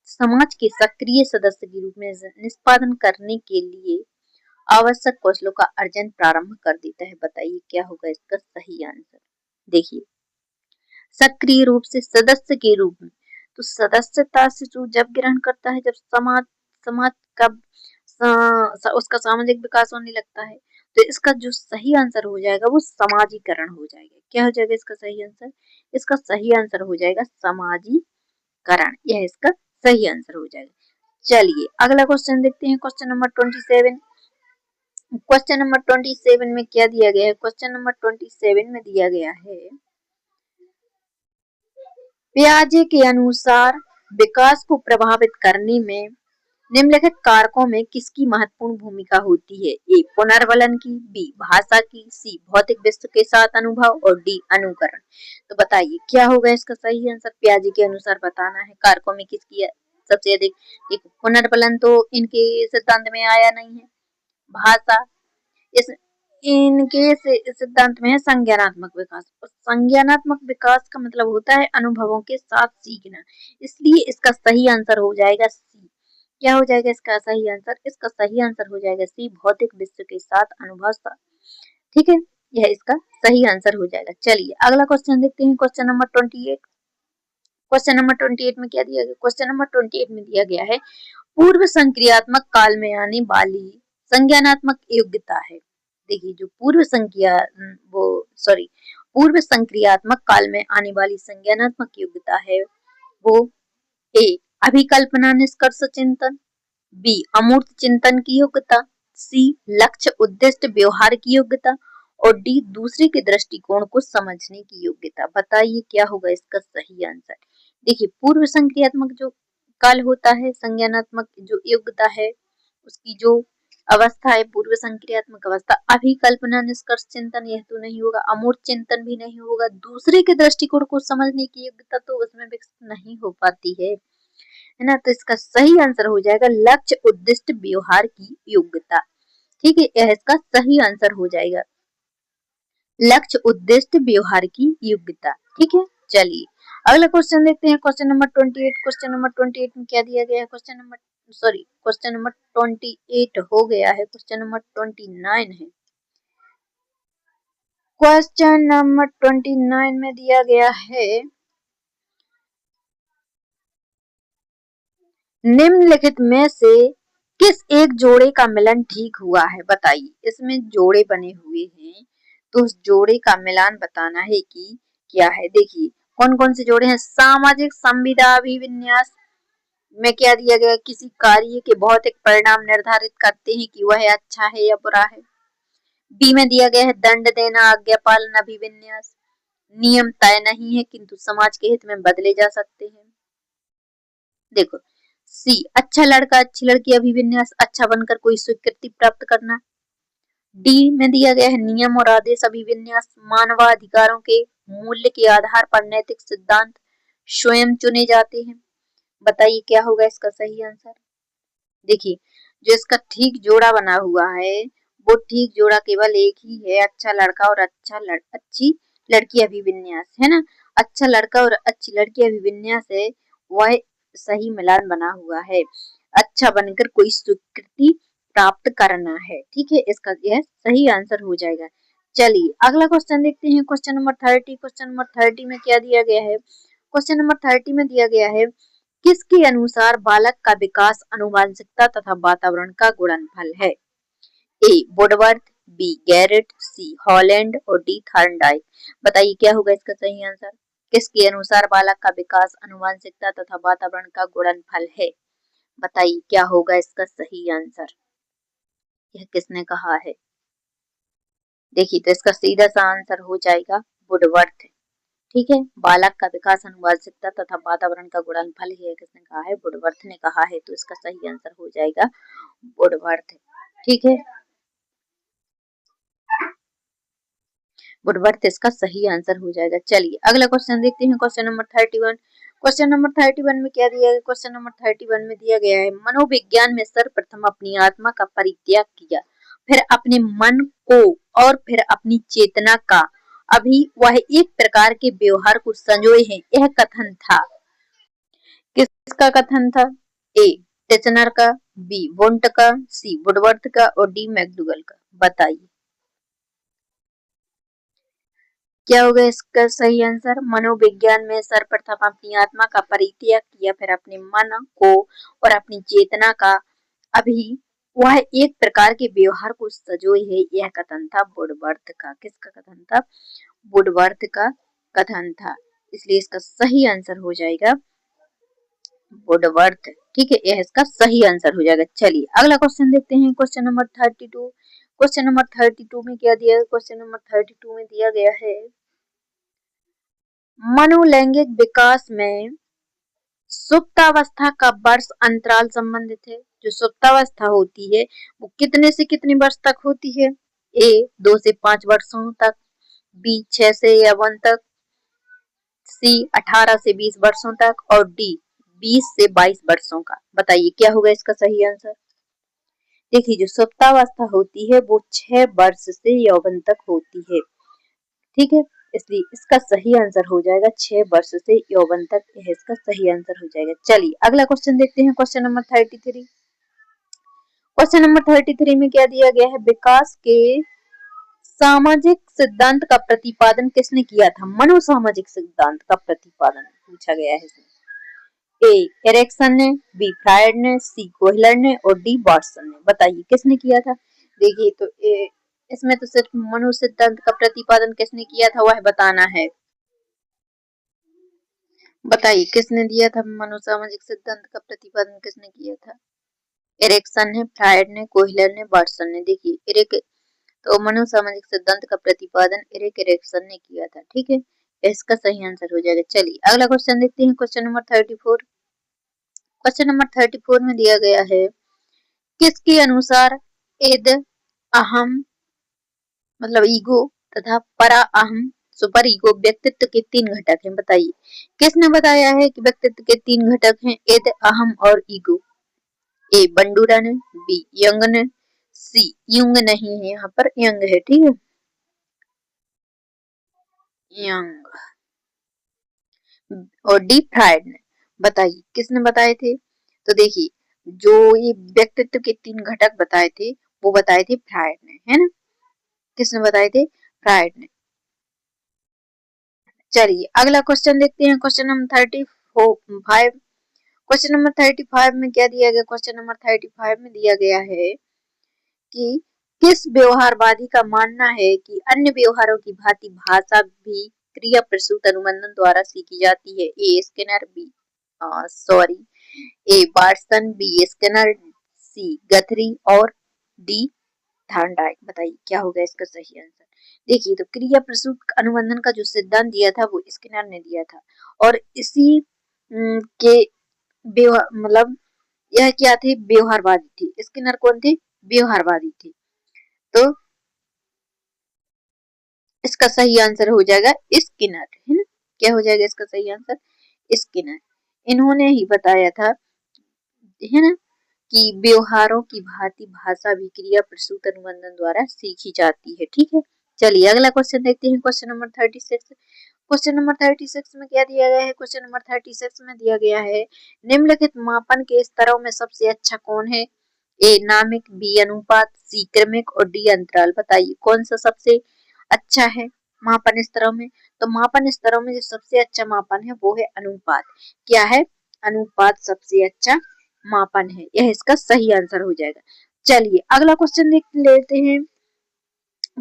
समाज के सक्रिय सदस्य के रूप में निष्पादन करने के लिए आवश्यक कौशलों का अर्जन प्रारंभ कर देता है? बताइए क्या होगा इसका सही आंसर? देखिए सक्रिय रूप से सदस्य के रूप में, तो सदस्यता शिशु जब ग्रहण करता है जब समाज समाज का उसका सामाजिक विकास होने लगता है। तो इसका जो सही आंसर हो जाएगा वो समाजीकरण हो जाएगा। क्या हो जाएगा इसका सही आंसर? इसका सही आंसर हो जाएगा समाजीकरण। यह इसका सही आंसर हो जाएगा। चलिए अगला क्वेश्चन देखते हैं, क्वेश्चन नंबर 27। क्वेश्चन नंबर 27 में क्या दिया गया है? क्वेश्चन नंबर 27 में दिया गया है, पियाजे के अनुसार विकास को प्रभावित करने में निम्नलिखित कारकों में किसकी महत्वपूर्ण भूमिका होती है? ए पुनर्वलन की, बी भाषा की, सी भौतिक विश्व के साथ अनुभव और डी अनुकरण। तो बताइए क्या होगा इसका सही आंसर? पियाजे के अनुसार बताना है कारकों में किसकी है सबसे अधिक। एक पुनर्वलन तो इनके सिद्धांत में आया नहीं है। भाषा, इस इनके सिद्धांत में है संज्ञानात्मक विकास, और संज्ञानात्मक विकास का मतलब होता है अनुभवों के साथ सीखना। इसलिए इसका सही आंसर हो जाएगा सी। क्या हो जाएगा इसका सही आंसर? इसका सही आंसर हो जाएगा सी भौतिक विश्व के साथ अनुभव। ठीक है, यह इसका सही आंसर हो जाएगा। चलिए अगला क्वेश्चन देखते हैं, क्वेश्चन नंबर 28। क्वेश्चन नंबर 28 में क्या दिया गया? क्वेश्चन नंबर 28 में दिया गया है, पूर्व संक्रियात्मक काल में आने वाली संज्ञानात्मक योग्यता है। देखिए जो पूर्व संक्रियात्मक काल में आने वाली संज्ञानात्मक योग्यता है वो ए अभिकल्पना निष्कर्ष चिंतन, बी अमूर्त चिंतन की योग्यता, सी लक्ष्य उद्देश्य व्यवहार की योग्यता और डी दूसरे के दृष्टिकोण को समझने की योग्यता। बताइए क्या होगा इसका सही आंसर? देखिए पूर्व संक्रियात्मक जो काल होता है, संज्ञानात्मक जो योग्यता है उसकी जो अवस्था है पूर्व संक्रियात्मक अवस्था, अभिकल्पना निष्कर्ष चिंतन यह तो नहीं होगा, अमूर्त चिंतन भी नहीं होगा, दूसरे के दृष्टिकोण को समझने की योग्यता तो उसमें विकसित नहीं हो पाती है ना? तो इसका सही आंसर हो जाएगा लक्ष्य उद्दिष्ट व्यवहार की योग्यता। ठीक है, यह इसका सही आंसर हो जाएगा लक्ष्य उद्दिष्ट व्यवहार की योग्यता। ठीक है, चलिए अगला क्वेश्चन देखते हैं, क्वेश्चन नंबर 28। क्वेश्चन नंबर 28 में क्या दिया गया है? क्वेश्चन नंबर 28 हो गया है, क्वेश्चन नंबर 29 है। क्वेश्चन नंबर 29 में दिया गया है, निम्नलिखित में से किस एक जोड़े का मिलन ठीक हुआ है? बताइए। इसमें जोड़े बने हुए हैं तो उस जोड़े का मिलान बताना है कि क्या है। देखिए कौन कौन से जोड़े हैं? सामाजिक संविदा अभिविन्यास में क्या दिया गया? किसी कार्य के भौतिक परिणाम निर्धारित करते हैं कि वह अच्छा है या बुरा है। बी में दिया गया है दंड देना आज्ञा पालन अभिविन्यास, नियम तय नहीं है किंतु समाज के हित में बदले जा सकते हैं। देखो सी अच्छा लड़का अच्छी लड़की अभिविन्यास, अच्छा बनकर कोई स्वीकृति प्राप्त करना। डी में दिया गया है नियम और आदेश अभिविन्यास, मानवाधिकारों के मूल्य के आधार पर नैतिक सिद्धांत स्वयं चुने जाते हैं। बताइए क्या होगा इसका सही आंसर? देखिए जो इसका ठीक जोड़ा बना हुआ है वो ठीक जोड़ा केवल एक ही है, अच्छा लड़का और अच्छी लड़की अभिविन्यास, है ना? अच्छा लड़का और अच्छी लड़की अभिविन्यास है वह सही मिलान बना हुआ है। अच्छा बनकर कोई स्वीकृति प्राप्त करना है। ठीक है, इसका यह सही आंसर हो जाएगा। चलिए अगला क्वेश्चन देखते हैं, क्वेश्चन नंबर 30। क्वेश्चन नंबर 30 में क्या दिया गया है? क्वेश्चन नंबर 30 में दिया गया है, किसके अनुसार बालक का विकास आनुवंशिकता तथा वातावरण का गुणनफल है? ए वुडवर्थ, बी गैरेट, सी हॉलैंड और डी थॉर्नडाइक। बताइए क्या होगा इसका सही आंसर? किसके अनुसार बालक का विकास आनुवंशिकता तथा वातावरण का गुणनफल है? बताइए क्या होगा इसका सही आंसर? यह किसने कहा है? देखिए तो इसका सीधा सा आंसर हो जाएगा वुडवर्थ। ठीक है, बालक का विकास आनुवंशिकता तथा वातावरण का गुणनफल ही है। किसने कहा है? वुडवर्थ ने कहा है। तो इसका सही आंसर हो जाएगा वुडवर्थ। ठीक है, वुडवर्थ इसका सही आंसर हो जाएगा। चलिए अगला क्वेश्चन देखते हैं, क्वेश्चन नंबर 31। क्वेश्चन नंबर 31 में क्या दिया गया? क्वेश्चन नंबर 31 में दिया गया है, मनोविज्ञान में सर्वप्रथम अपनी आत्मा का परित्याग किया, फिर अपने मन को और फिर अपनी चेतना का, अभी वह एक प्रकार के व्यवहार को संजोए है, यह कथन था। किसका कथन था? ए टिचनर का, बी वुंट का, सी वुडवर्थ का और डी मैक्डूगल का। बताइए क्या होगा इसका सही आंसर? मनोविज्ञान में सर्वप्रथम अपनी आत्मा का परित्याग किया, फिर अपने मन को और अपनी चेतना का, अभी वह एक प्रकार के व्यवहार को सजोए है, यह कथन था वुडवर्थ का। किसका कथन था? वुडवर्थ का कथन था। इसलिए इसका सही आंसर हो जाएगा वुडवर्थ। ठीक है, यह इसका सही आंसर हो जाएगा। चलिए अगला क्वेश्चन देखते हैं, क्वेश्चन नंबर 32। क्वेश्चन नंबर 32 में क्या दिया? क्वेश्चन नंबर 32 में दिया गया है, मनोलैंगिक विकास में सुप्तावस्था का वर्ष अंतराल संबंधित है। जो सुप्तावस्था होती है वो कितने से कितने वर्ष तक होती है? ए 2 से 5 वर्षों तक, बी 6 से यौवन तक, सी 18 से 20 वर्षों तक और डी 20 से 22 वर्षों का। बताइए क्या होगा इसका सही आंसर? देखिए जो सुप्तावस्था होती है वो 6 वर्ष से यौवन तक होती है। ठीक है, इसलिए इसका सही आंसर हो जाएगा 6 वर्ष से यौवन तक, यह इसका सही आंसर हो जाएगा। चलिए अगला क्वेश्चन देखते हैं, क्वेश्चन नंबर 33। क्वेश्चन नंबर 33 में क्या दिया गया है? विकास के सामाजिक सिद्धांत का प्रतिपादन किसने किया था? मनोसामाजिक सिद्धांत का प्रतिपादन पूछा गया है। ए एरिक्सन ने, बी फ्रायड ने, सी कोहलर ने और डी वाटसन ने। बताइए किसने किया था? देखिए तो इसमें तो सिर्फ मनो सिद्धांत का प्रतिपादन किसने किया था वह बताना है। बताइए किसने दिया था? मनोसामाजिक सिद्धांत का प्रतिपादन किसने किया था? एरिक्सन ने, फ्रायड ने, कोहलर ने, वाटसन ने। देखिए एरिक तो मनोसामाजिक सिद्धांत का प्रतिपादन एरिक एरिक्सन ने किया था। ठीक है, इसका सही आंसर हो जाएगा। चलिए अगला क्वेश्चन देखते हैं, क्वेश्चन नंबर 34। क्वेश्चन नंबर 34 में दिया गया है, किसके अनुसार इद, अहम मतलब ईगो तथा परा अहम सुपर ईगो व्यक्तित्व के 3 घटक हैं? बताइए किसने बताया है कि व्यक्तित्व के 3 घटक हैं इद, अहम और ईगो? ए बंडूरा ने, बी यंग ने, सी युंग नहीं है, यहाँ पर यंग है। ठीक है, यंग और डी फ्रायड ने। बताइए किसने बताए थे? तो देखिए जो ये व्यक्तित्व के 3 घटक बताए थे वो बताए थे फ्रायड ने, है ना? किसने बताए थे? फ्रायड ने। चलिए अगला क्वेश्चन देखते हैं, क्वेश्चन नंबर 35। क्वेश्चन नंबर 35 में क्या दिया गया? क्वेश्चन नंबर 35 में दिया गया है कि किस व्यवहारवादी का मानना है कि अन्य व्यवहारों की भांति भाषा भी क्रिया प्रसूत अनुबंधन द्वारा सीखी जाती है? ए स्किनर, बी सॉरी ए वाटसन, बी स्किनर, सी गथरी और डी थॉर्नडाइक। बताइए क्या होगा इसका सही आंसर? देखिए तो क्रिया प्रसूत अनुबंधन का जो सिद्धांत दिया था वो स्किनर ने दिया था, और इसी के मतलब यह क्या थे? व्यवहारवादी थे। स्किनर कौन थे? व्यवहारवादी थे। तो इसका सही आंसर हो जाएगा स्किनर, है ना? क्या हो जाएगा इसका सही आंसर? स्किनर। इन्होंने ही बताया था, है ना, कि व्यवहारों की भांति भाषा भी क्रिया प्रसूत अनुबंधन द्वारा सीखी जाती है। ठीक है, चलिए अगला क्वेश्चन देखते हैं, क्वेश्चन नंबर 36। क्वेश्चन नंबर 36 में क्या दिया गया है? क्वेश्चन नंबर 36 में दिया गया है, निम्नलिखित मापन के स्तरों में सबसे अच्छा कौन है? ए नामिक, बी अनुपात, सी क्रमिक और डी अंतराल। बताइए कौन सा सबसे अच्छा है मापन स्तरों में। तो मापन स्तरों में जो सबसे अच्छा मापन है वो है अनुपात। क्या है? अनुपात सबसे अच्छा मापन है। यह इसका सही आंसर हो जाएगा। चलिए अगला क्वेश्चन देख लेते हैं।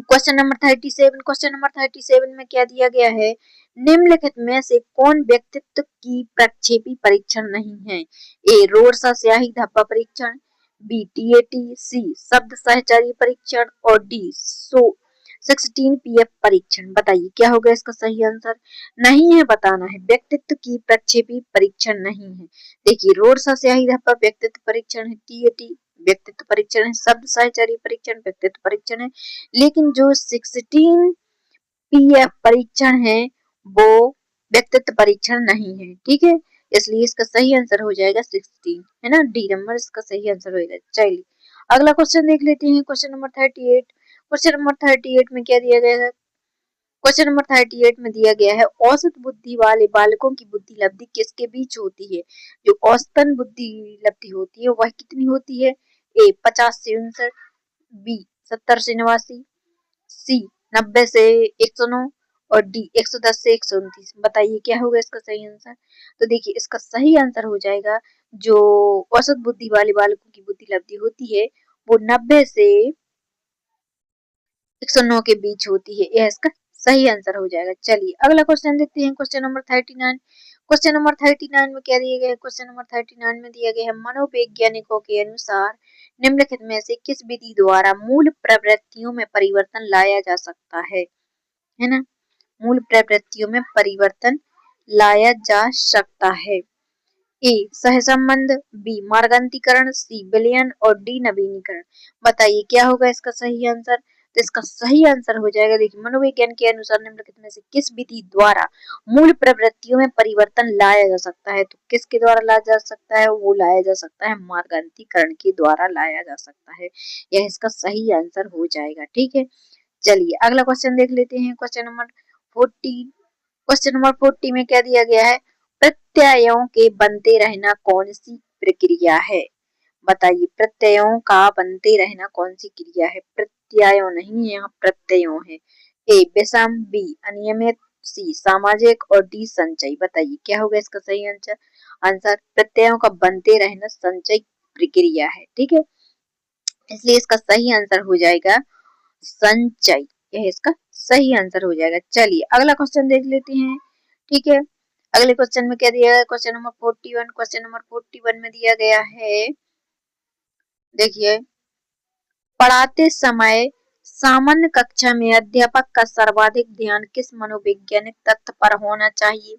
Question number 37। क्वेश्चन नंबर 37 में क्या दिया गया है? निम्नलिखित में से कौन व्यक्तित्व की प्रक्षेपी परीक्षण नहीं है? ए रोरसा स्याही धब्बा परीक्षण, बी टीएटी, सी शब्द सहचारी परीक्षण और डी 16 पीएफ परीक्षण। बताइए क्या होगा इसका सही आंसर? नहीं है बताना है, व्यक्तित्व की प्रक्षेपी परीक्षण नहीं है। देखिए रोरसा स्याही धब्बा व्यक्तित्व परीक्षण है, टीएटी व्यक्तित्व परीक्षण है, शब्द सहचारी परीक्षण व्यक्तित्व परीक्षण है, लेकिन जो 16 पीएफ परीक्षण है वो व्यक्तित्व परीक्षण नहीं है। ठीक है, इसलिए इसका सही आंसर हो जाएगा 16, है ना, डी नंबर इसका सही आंसर होगा। चलिए अगला क्वेश्चन देख लेते हैं। Question number 38। क्वेश्चन नंबर 38 में क्या दिया गया है? क्वेश्चन नंबर 38 में दिया गया है औसत बुद्धि वाले बालकों की बुद्धि लब्धि किसके बीच होती है? जो औसतन बुद्धि लब्धि होती है वह कितनी होती है? ए 50 से 59, बी 70 से 89, सी 90 से 109 और डी 110 से 129। बताइए क्या होगा इसका सही आंसर? तो देखिए इसका सही आंसर हो जाएगा जो औसत बुद्धि वाले बालकों की बुद्धि लब्धि होती है वो 90 से 109 के बीच होती है। यह इसका सही आंसर हो जाएगा। चलिए अगला क्वेश्चन देखते हैं। Question number 39। क्वेश्चन नंबर 39 में क्या दिया गया है? क्वेश्चन नंबर 39 में दिया गया है मनोवैज्ञानिकों के अनुसार निम्नलिखित में से किस विधि द्वारा मूल प्रवृत्तियों में परिवर्तन लाया जा सकता है ना? मूल प्रवृत्तियों में परिवर्तन लाया जा सकता है। ए सहसंबंध, बी मार्गान्तीकरण, सी विलयन और डी नवीनीकरण। बताइए क्या होगा इसका सही आंसर? तो इसका सही आंसर हो जाएगा, देखिए मनोविज्ञान के अनुसार निम्नलिखित में से किस विधि द्वारा मूल प्रवृत्तियों में परिवर्तन लाया जा सकता है? तो किसके द्वारा लाया जा सकता है? वो लाया जा सकता है मार्गान्तीकरण के द्वारा लाया जा सकता है। यह इसका सही आंसर हो जाएगा। ठीक है, चलिए अगला क्वेश्चन देख लेते हैं। Question number 40। क्वेश्चन नंबर 40 में क्या दिया गया है? प्रत्ययों के बनते रहना कौन सी प्रक्रिया है? बताइए प्रत्ययों का बनते रहना कौन सी क्रिया है? प्रत्ययों नहीं है, यहाँ प्रत्ययों है। ए विषम, बी अनियमित, सी सामाजिक और डी संचयी। बताइए क्या होगा इसका सही आंसर? आंसर प्रत्ययों का बनते रहना संचयी प्रक्रिया है। ठीक है, इसलिए इसका सही आंसर हो जाएगा संचय। यह इसका सही आंसर हो जाएगा। चलिए अगला क्वेश्चन देख लेते हैं। ठीक है, अगले क्वेश्चन में क्या दिया है? Question number 41। क्वेश्चन नंबर 41 में दिया गया है, देखिए पढ़ाते समय सामान्य कक्षा में अध्यापक का सर्वाधिक ध्यान किस मनोवैज्ञानिक तथ्य पर होना चाहिए?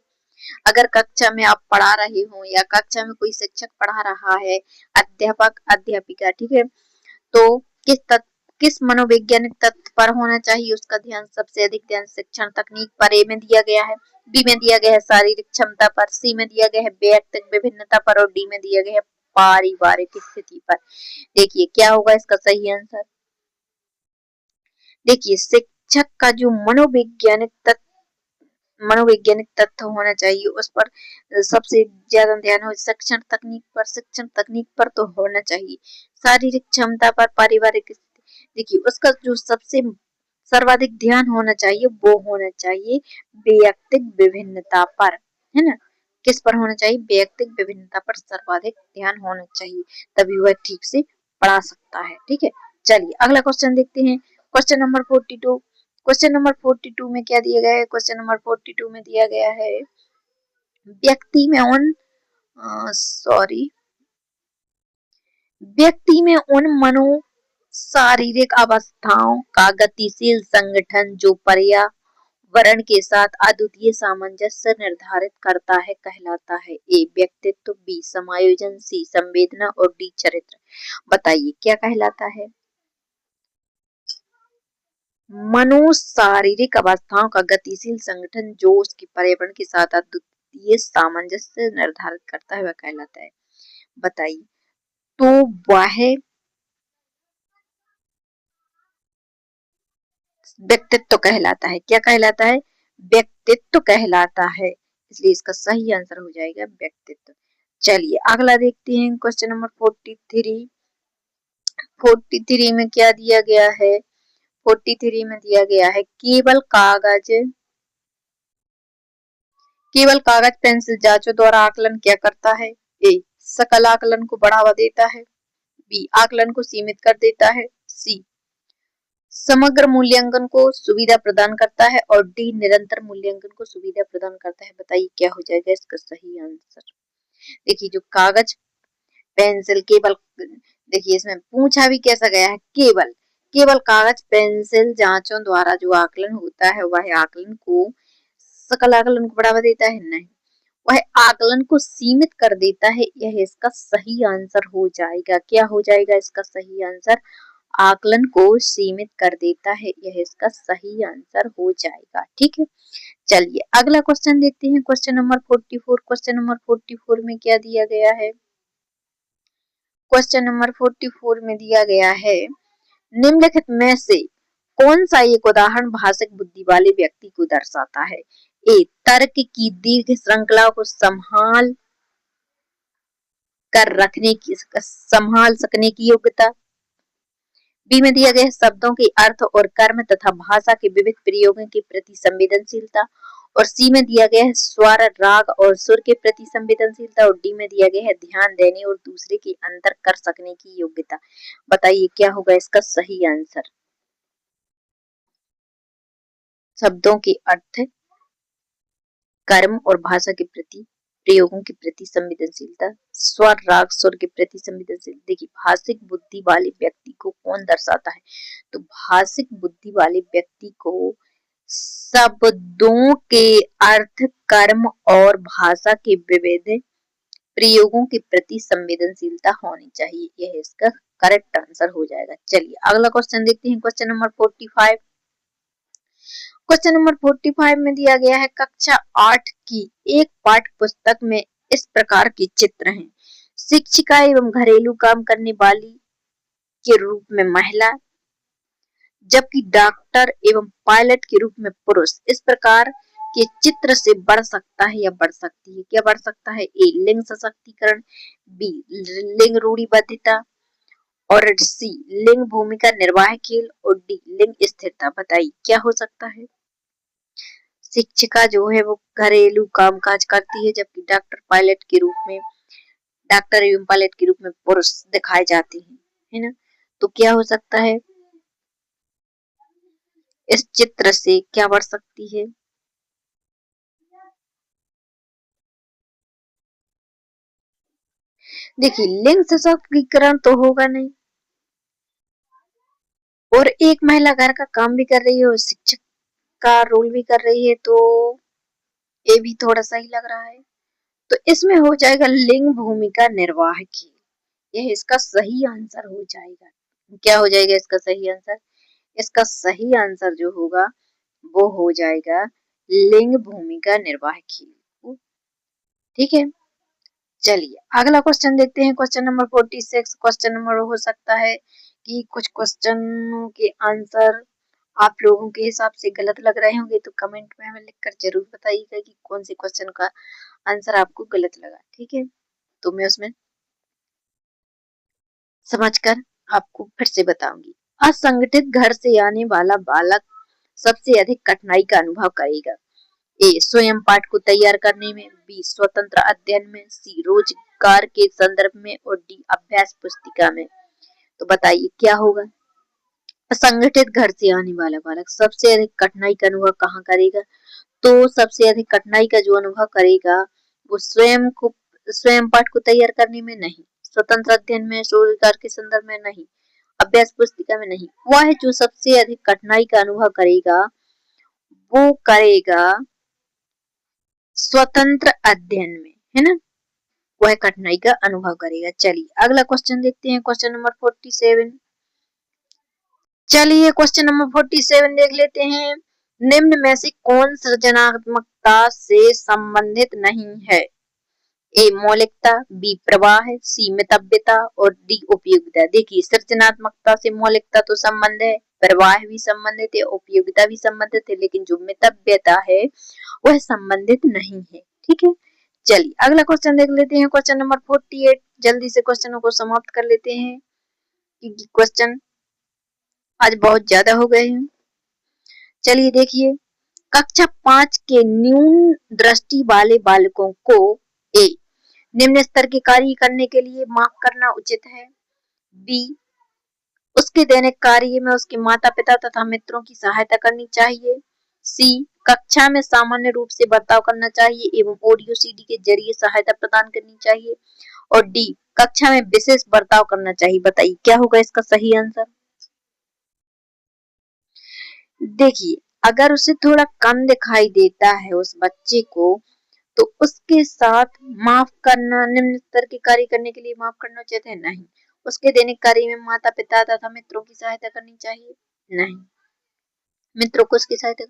अगर कक्षा में आप पढ़ा रहे हो या कक्षा में कोई शिक्षक पढ़ा रहा है, अध्यापक अध्यापिका, ठीक है, तो किस मनोवैज्ञानिक तथ्य पर होना चाहिए उसका ध्यान? सबसे अधिक ध्यान शिक्षण तकनीक पर ए में दिया गया है, बी में दिया गया है शारीरिक क्षमता पर, सी में दिया गया है वैयक्तिक विभिन्नता पर और डी में दिया गया है पारिवारिक स्थिति पर। देखिए क्या होगा इसका सही आंसर? देखिए शिक्षक का जो मनोवैज्ञानिक तथ्य होना चाहिए उस पर सबसे ज्यादा ध्यान हो। शिक्षण तकनीक पर तो होना चाहिए, शारीरिक क्षमता पर, पारिवारिक स्थिति। देखिए उसका जो सबसे सर्वाधिक ध्यान होना चाहिए वो होना चाहिए वैयक्तिक विभिन्नता पर, है ना? किस पर होना चाहिए? वैयक्तिक विभिन्नता पर सर्वाधिक ध्यान होना चाहिए, तभी वह ठीक से पढ़ा सकता है। ठीक है, चलिए अगला क्वेश्चन देखते हैं। Question number 42। क्वेश्चन नंबर 42 में क्या दिया गया है? क्वेश्चन नंबर 42 में दिया गया है व्यक्ति में उन सॉरी व्यक्ति में उन मनो शारीरिक अवस्थाओं का गतिशील संगठन जो पर्यावरण के साथ अद्वितीय सामंजस्य निर्धारित करता है कहलाता है। ए व्यक्तित्व, बी समायोजन, सी संवेदना और डी चरित्र। बताइए क्या कहलाता है? मनोशारीरिक अवस्थाओं का गतिशील संगठन जो उसके पर्यावरण के साथ अद्वितीय सामंजस्य निर्धारित करता है वह कहलाता है। बताइए तो वह व्यक्तित्व कहलाता है। क्या कहलाता है? व्यक्तित्व कहलाता है, इसलिए इसका सही आंसर हो जाएगा व्यक्तित्व। चलिए अगला देखते हैं। Question number 43। 43 में क्या दिया गया है? 43 में दिया गया है केवल कागज पेंसिल जांचों द्वारा आकलन क्या करता है? ए सकल आकलन को बढ़ावा देता है, बी आकलन को सीमित कर देता है, सी समग्र मूल्यांकन को सुविधा प्रदान करता है और डी निरंतर मूल्यांकन को सुविधा प्रदान करता है। बताइए क्या हो जाएगा इसका सही आंसर? देखिए जो कागज पेंसिल केवल, देखिए इसमें पूछा भी कैसा गया है, केवल कागज पेंसिल जांचों द्वारा जो आकलन होता है वह आकलन को सकल आकलन को बढ़ावा देता है? नहीं, वह आकलन को सीमित कर देता है। यह इसका सही आंसर हो जाएगा। क्या हो जाएगा इसका सही आंसर? आकलन को सीमित कर देता है, यह इसका सही आंसर हो जाएगा। ठीक है, चलिए अगला क्वेश्चन देखते हैं। Question number 44। क्वेश्चन नंबर 44 में क्या दिया गया है? क्वेश्चन नंबर 44 में दिया गया है निम्नलिखित में से कौन सा एक उदाहरण भाषिक बुद्धि वाले व्यक्ति को दर्शाता है? ए तर्क की दीर्घ श्रृंखला को संभाल सकने की योग्यता, बी में दिया गया है शब्दों के अर्थ और कर्म तथा भाषा के विविध प्रयोगों के प्रति संवेदनशीलता, और सी में दिया गया है स्वर राग और सुर के प्रति संवेदनशीलता, और डी में दिया गया है ध्यान देने और दूसरे के अंतर कर सकने की योग्यता। बताइए क्या होगा इसका सही आंसर? शब्दों के अर्थ, कर्म और भाषा के प्रति प्रयोगों के प्रति संवेदनशीलता, स्वर राग सुर के प्रति संवेदनशील। देखिए भाषिक बुद्धि वाले व्यक्ति को कौन दर्शाता है? तो भाषिक बुद्धि वाले व्यक्ति को शब्दों के अर्थ, कर्म और भाषा के विविध प्रयोगों के प्रति संवेदनशीलता होनी चाहिए। यह इसका करेक्ट आंसर हो जाएगा। चलिए अगला क्वेश्चन देखते हैं। Question number 45। क्वेश्चन नंबर 45 में दिया गया है कक्षा 8 की एक पाठ्य पुस्तक में इस प्रकार के चित्र हैं। शिक्षिका एवं घरेलू काम करने वाली के रूप में महिला, जबकि डॉक्टर एवं पायलट के रूप में पुरुष। इस प्रकार के चित्र से बढ़ सकता है या बढ़ सकती है? क्या बढ़ सकता है? ए लिंग सशक्तिकरण, बी लिंग रूढ़िबद्धता, और सी लिंग भूमिका निर्वाह खेल, और डी लिंग स्थिरता। बताइए क्या हो सकता है? शिक्षिका जो है वो घरेलू कामकाज करती है, जबकि डॉक्टर एवं पायलट के रूप में पुरुष दिखाए जाते हैं, है ना? तो क्या हो सकता है? इस चित्र से क्या बढ़ सकती है? देखिए लिंग सशक्तिकरण तो होगा नहीं, और एक महिला घर का काम भी कर रही है और शिक्षक का रोल भी कर रही है, तो ये भी थोड़ा सही लग रहा है। तो इसमें हो जाएगा लिंग भूमिका निर्वाह की। यह इसका सही आंसर हो जाएगा। क्या हो जाएगा इसका सही आंसर? इसका सही आंसर जो होगा वो हो जाएगा लिंग भूमिका निर्वाह की। ठीक है, चलिए अगला क्वेश्चन देखते हैं। Question number 46। क्वेश्चन नंबर हो सकता है कि कुछ क्वेश्चन के आंसर आप लोगों के हिसाब से गलत लग रहे होंगे, तो कमेंट में हमें लिखकर जरूर बताइएगा कि कौन से क्वेश्चन का आंसर आपको गलत लगा। ठीक है, तो मैं उसमें समझकर आपको फिर से बताऊंगी। असंगठित घर से आने वाला बालक सबसे अधिक कठिनाई का अनुभव करेगा। ए स्वयं पाठ को तैयार करने में, बी स्वतंत्र अध्ययन में, सी रोजगार के संदर्भ में, और डी अभ्यास पुस्तिका में। तो बताइए क्या होगा? असंगठित घर से आने वाला बालक सबसे अधिक कठिनाई का अनुभव कहाँ करेगा? तो सबसे अधिक कठिनाई का जो अनुभव करेगा वो स्वयं पाठ को तैयार करने में नहीं, स्वतंत्र अध्ययन में, रोजगार के संदर्भ में नहीं, अभ्यास पुस्तिका में नहीं। वह जो सबसे अधिक कठिनाई का अनुभव करेगा वो करेगा स्वतंत्र अध्ययन में, है ना? वह कठिनाई का अनुभव करेगा। चलिए अगला क्वेश्चन देखते हैं। Question number 47। चलिए क्वेश्चन नंबर 47 देख लेते हैं। निम्न में से कौन सृजनात्मकता से संबंधित नहीं है? ए मौलिकता, बी प्रवाह, सी मितव्यता, और डी उपयोगिता। देखिए सृजनात्मकता से मौलिकता तो संबंध है, प्रवाह भी संबंधित है, उपयोगिता भी संबंधित है, लेकिन जो मितव्यता है वह संबंधित नहीं है। ठीक है, चलिए अगला क्वेश्चन देख लेते हैं। Question number 48। जल्दी से क्वेश्चनों को समाप्त कर लेते हैं। क्योंकि क्वेश्चन आज बहुत ज्यादा हो गए हैं। चलिए देखिए, कक्षा 5 के न्यून दृष्टि वाले बालकों को ए निम्न स्तर के कार्य करने के लिए माफ करना उचित है। बी उसके दैनिक कार्य में उसके माता पिता तथा मित्रों की सहायता करनी चाहिए। सी कक्षा में सामान्य रूप से बर्ताव करना चाहिए एवं ऑडियो सीडी के जरिए सहायता प्रदान करनी चाहिए। और डी कक्षा में विशेष बर्ताव करना चाहिए। बताइए क्या होगा इसका सही आंसर। देखिए, अगर उसे थोड़ा कम दिखाई देता है उस बच्चे को, तो उसके साथ माफ करना, निम्न स्तर के कार्य करने के लिए माफ करना उचित है? नहीं। उसके दैनिक कार्य में माता पिता तथा मित्रों की सहायता करनी चाहिए? नहीं। मित्रों को उसकी सहायता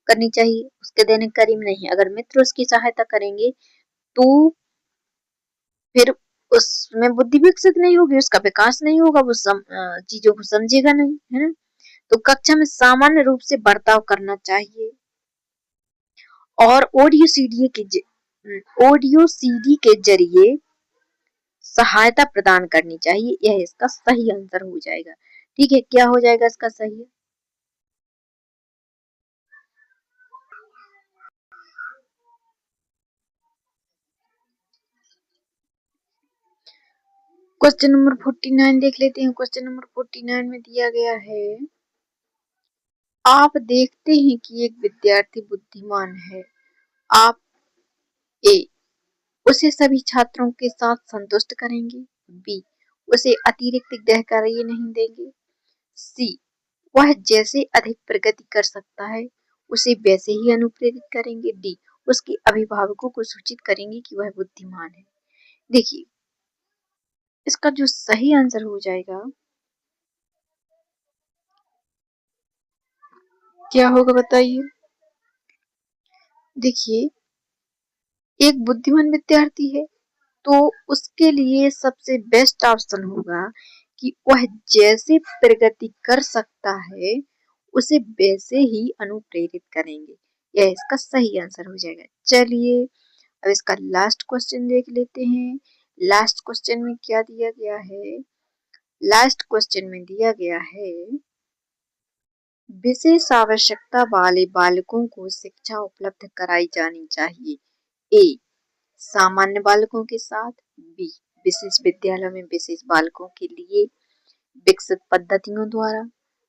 करनी चाहिए, उसके दैनिक कार्य में नहीं। अगर मित्र उसकी सहायता करेंगे तो फिर उसमें बुद्धि विकसित नहीं होगी, उसका विकास नहीं होगा, वो चीजों को समझेगा नहीं, है ना। तो कक्षा में सामान्य रूप से बर्ताव करना चाहिए और ऑडियो सीडी के जरिए सहायता प्रदान करनी चाहिए। यह इसका सही आंसर हो जाएगा। ठीक है, क्या हो जाएगा इसका सही? क्वेश्चन नंबर 49 देख लेते हैं। क्वेश्चन नंबर 49 में दिया गया है, आप देखते हैं कि एक विद्यार्थी बुद्धिमान है। आप ए उसे सभी छात्रों के साथ संतुष्ट करेंगे। बी उसे अतिरिक्त गृह कार्य नहीं देंगे। सी वह जैसे अधिक प्रगति कर सकता है उसे वैसे ही अनुप्रेरित करेंगे। डी उसके अभिभावकों को सूचित करेंगे कि वह बुद्धिमान है। देखिए, इसका जो सही आंसर हो जाएगा, क्या होगा बताइए। देखिए, एक बुद्धिमान विद्यार्थी है तो उसके लिए सबसे बेस्ट ऑप्शन होगा कि वह जैसे प्रगति कर सकता है उसे वैसे ही अनुप्रेरित करेंगे। यह इसका सही आंसर हो जाएगा। चलिए अब इसका लास्ट क्वेश्चन देख लेते हैं। लास्ट क्वेश्चन में क्या दिया गया है? लास्ट क्वेश्चन में दिया गया है, विशेष आवश्यकता वाले बालकों को शिक्षा उपलब्ध कराई जानी चाहिए। ए सामान्य बालकों के साथ। बी विशेष विद्यालयों में विशेष बालकों के लिए विकसित पद्धतियों द्वारा।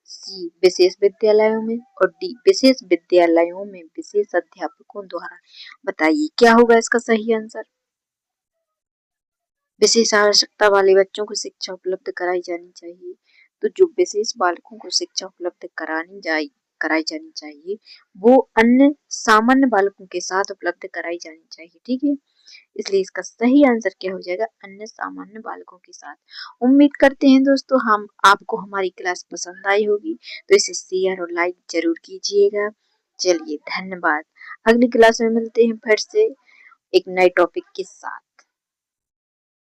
सी विशेष विद्यालयों में। और डी विशेष विद्यालयों में विशेष अध्यापकों द्वारा। बताइए क्या होगा इसका सही आंसर। विशेष आवश्यकता वाले बच्चों को शिक्षा उपलब्ध कराई जानी चाहिए, तो जो विशेष बालकों को शिक्षा उपलब्ध कराई जानी चाहिए वो अन्य सामान्य बालकों के साथ उपलब्ध कराई जानी चाहिए। ठीक है, इसलिए इसका सही आंसर क्या हो जाएगा? अन्य सामान्य बालकों के साथ। उम्मीद करते हैं दोस्तों हम आपको हमारी क्लास पसंद आई होगी, तो इसे शेयर और लाइक जरूर कीजिएगा। चलिए धन्यवाद। अगली क्लास में मिलते हैं फिर से एक नए टॉपिक के साथ।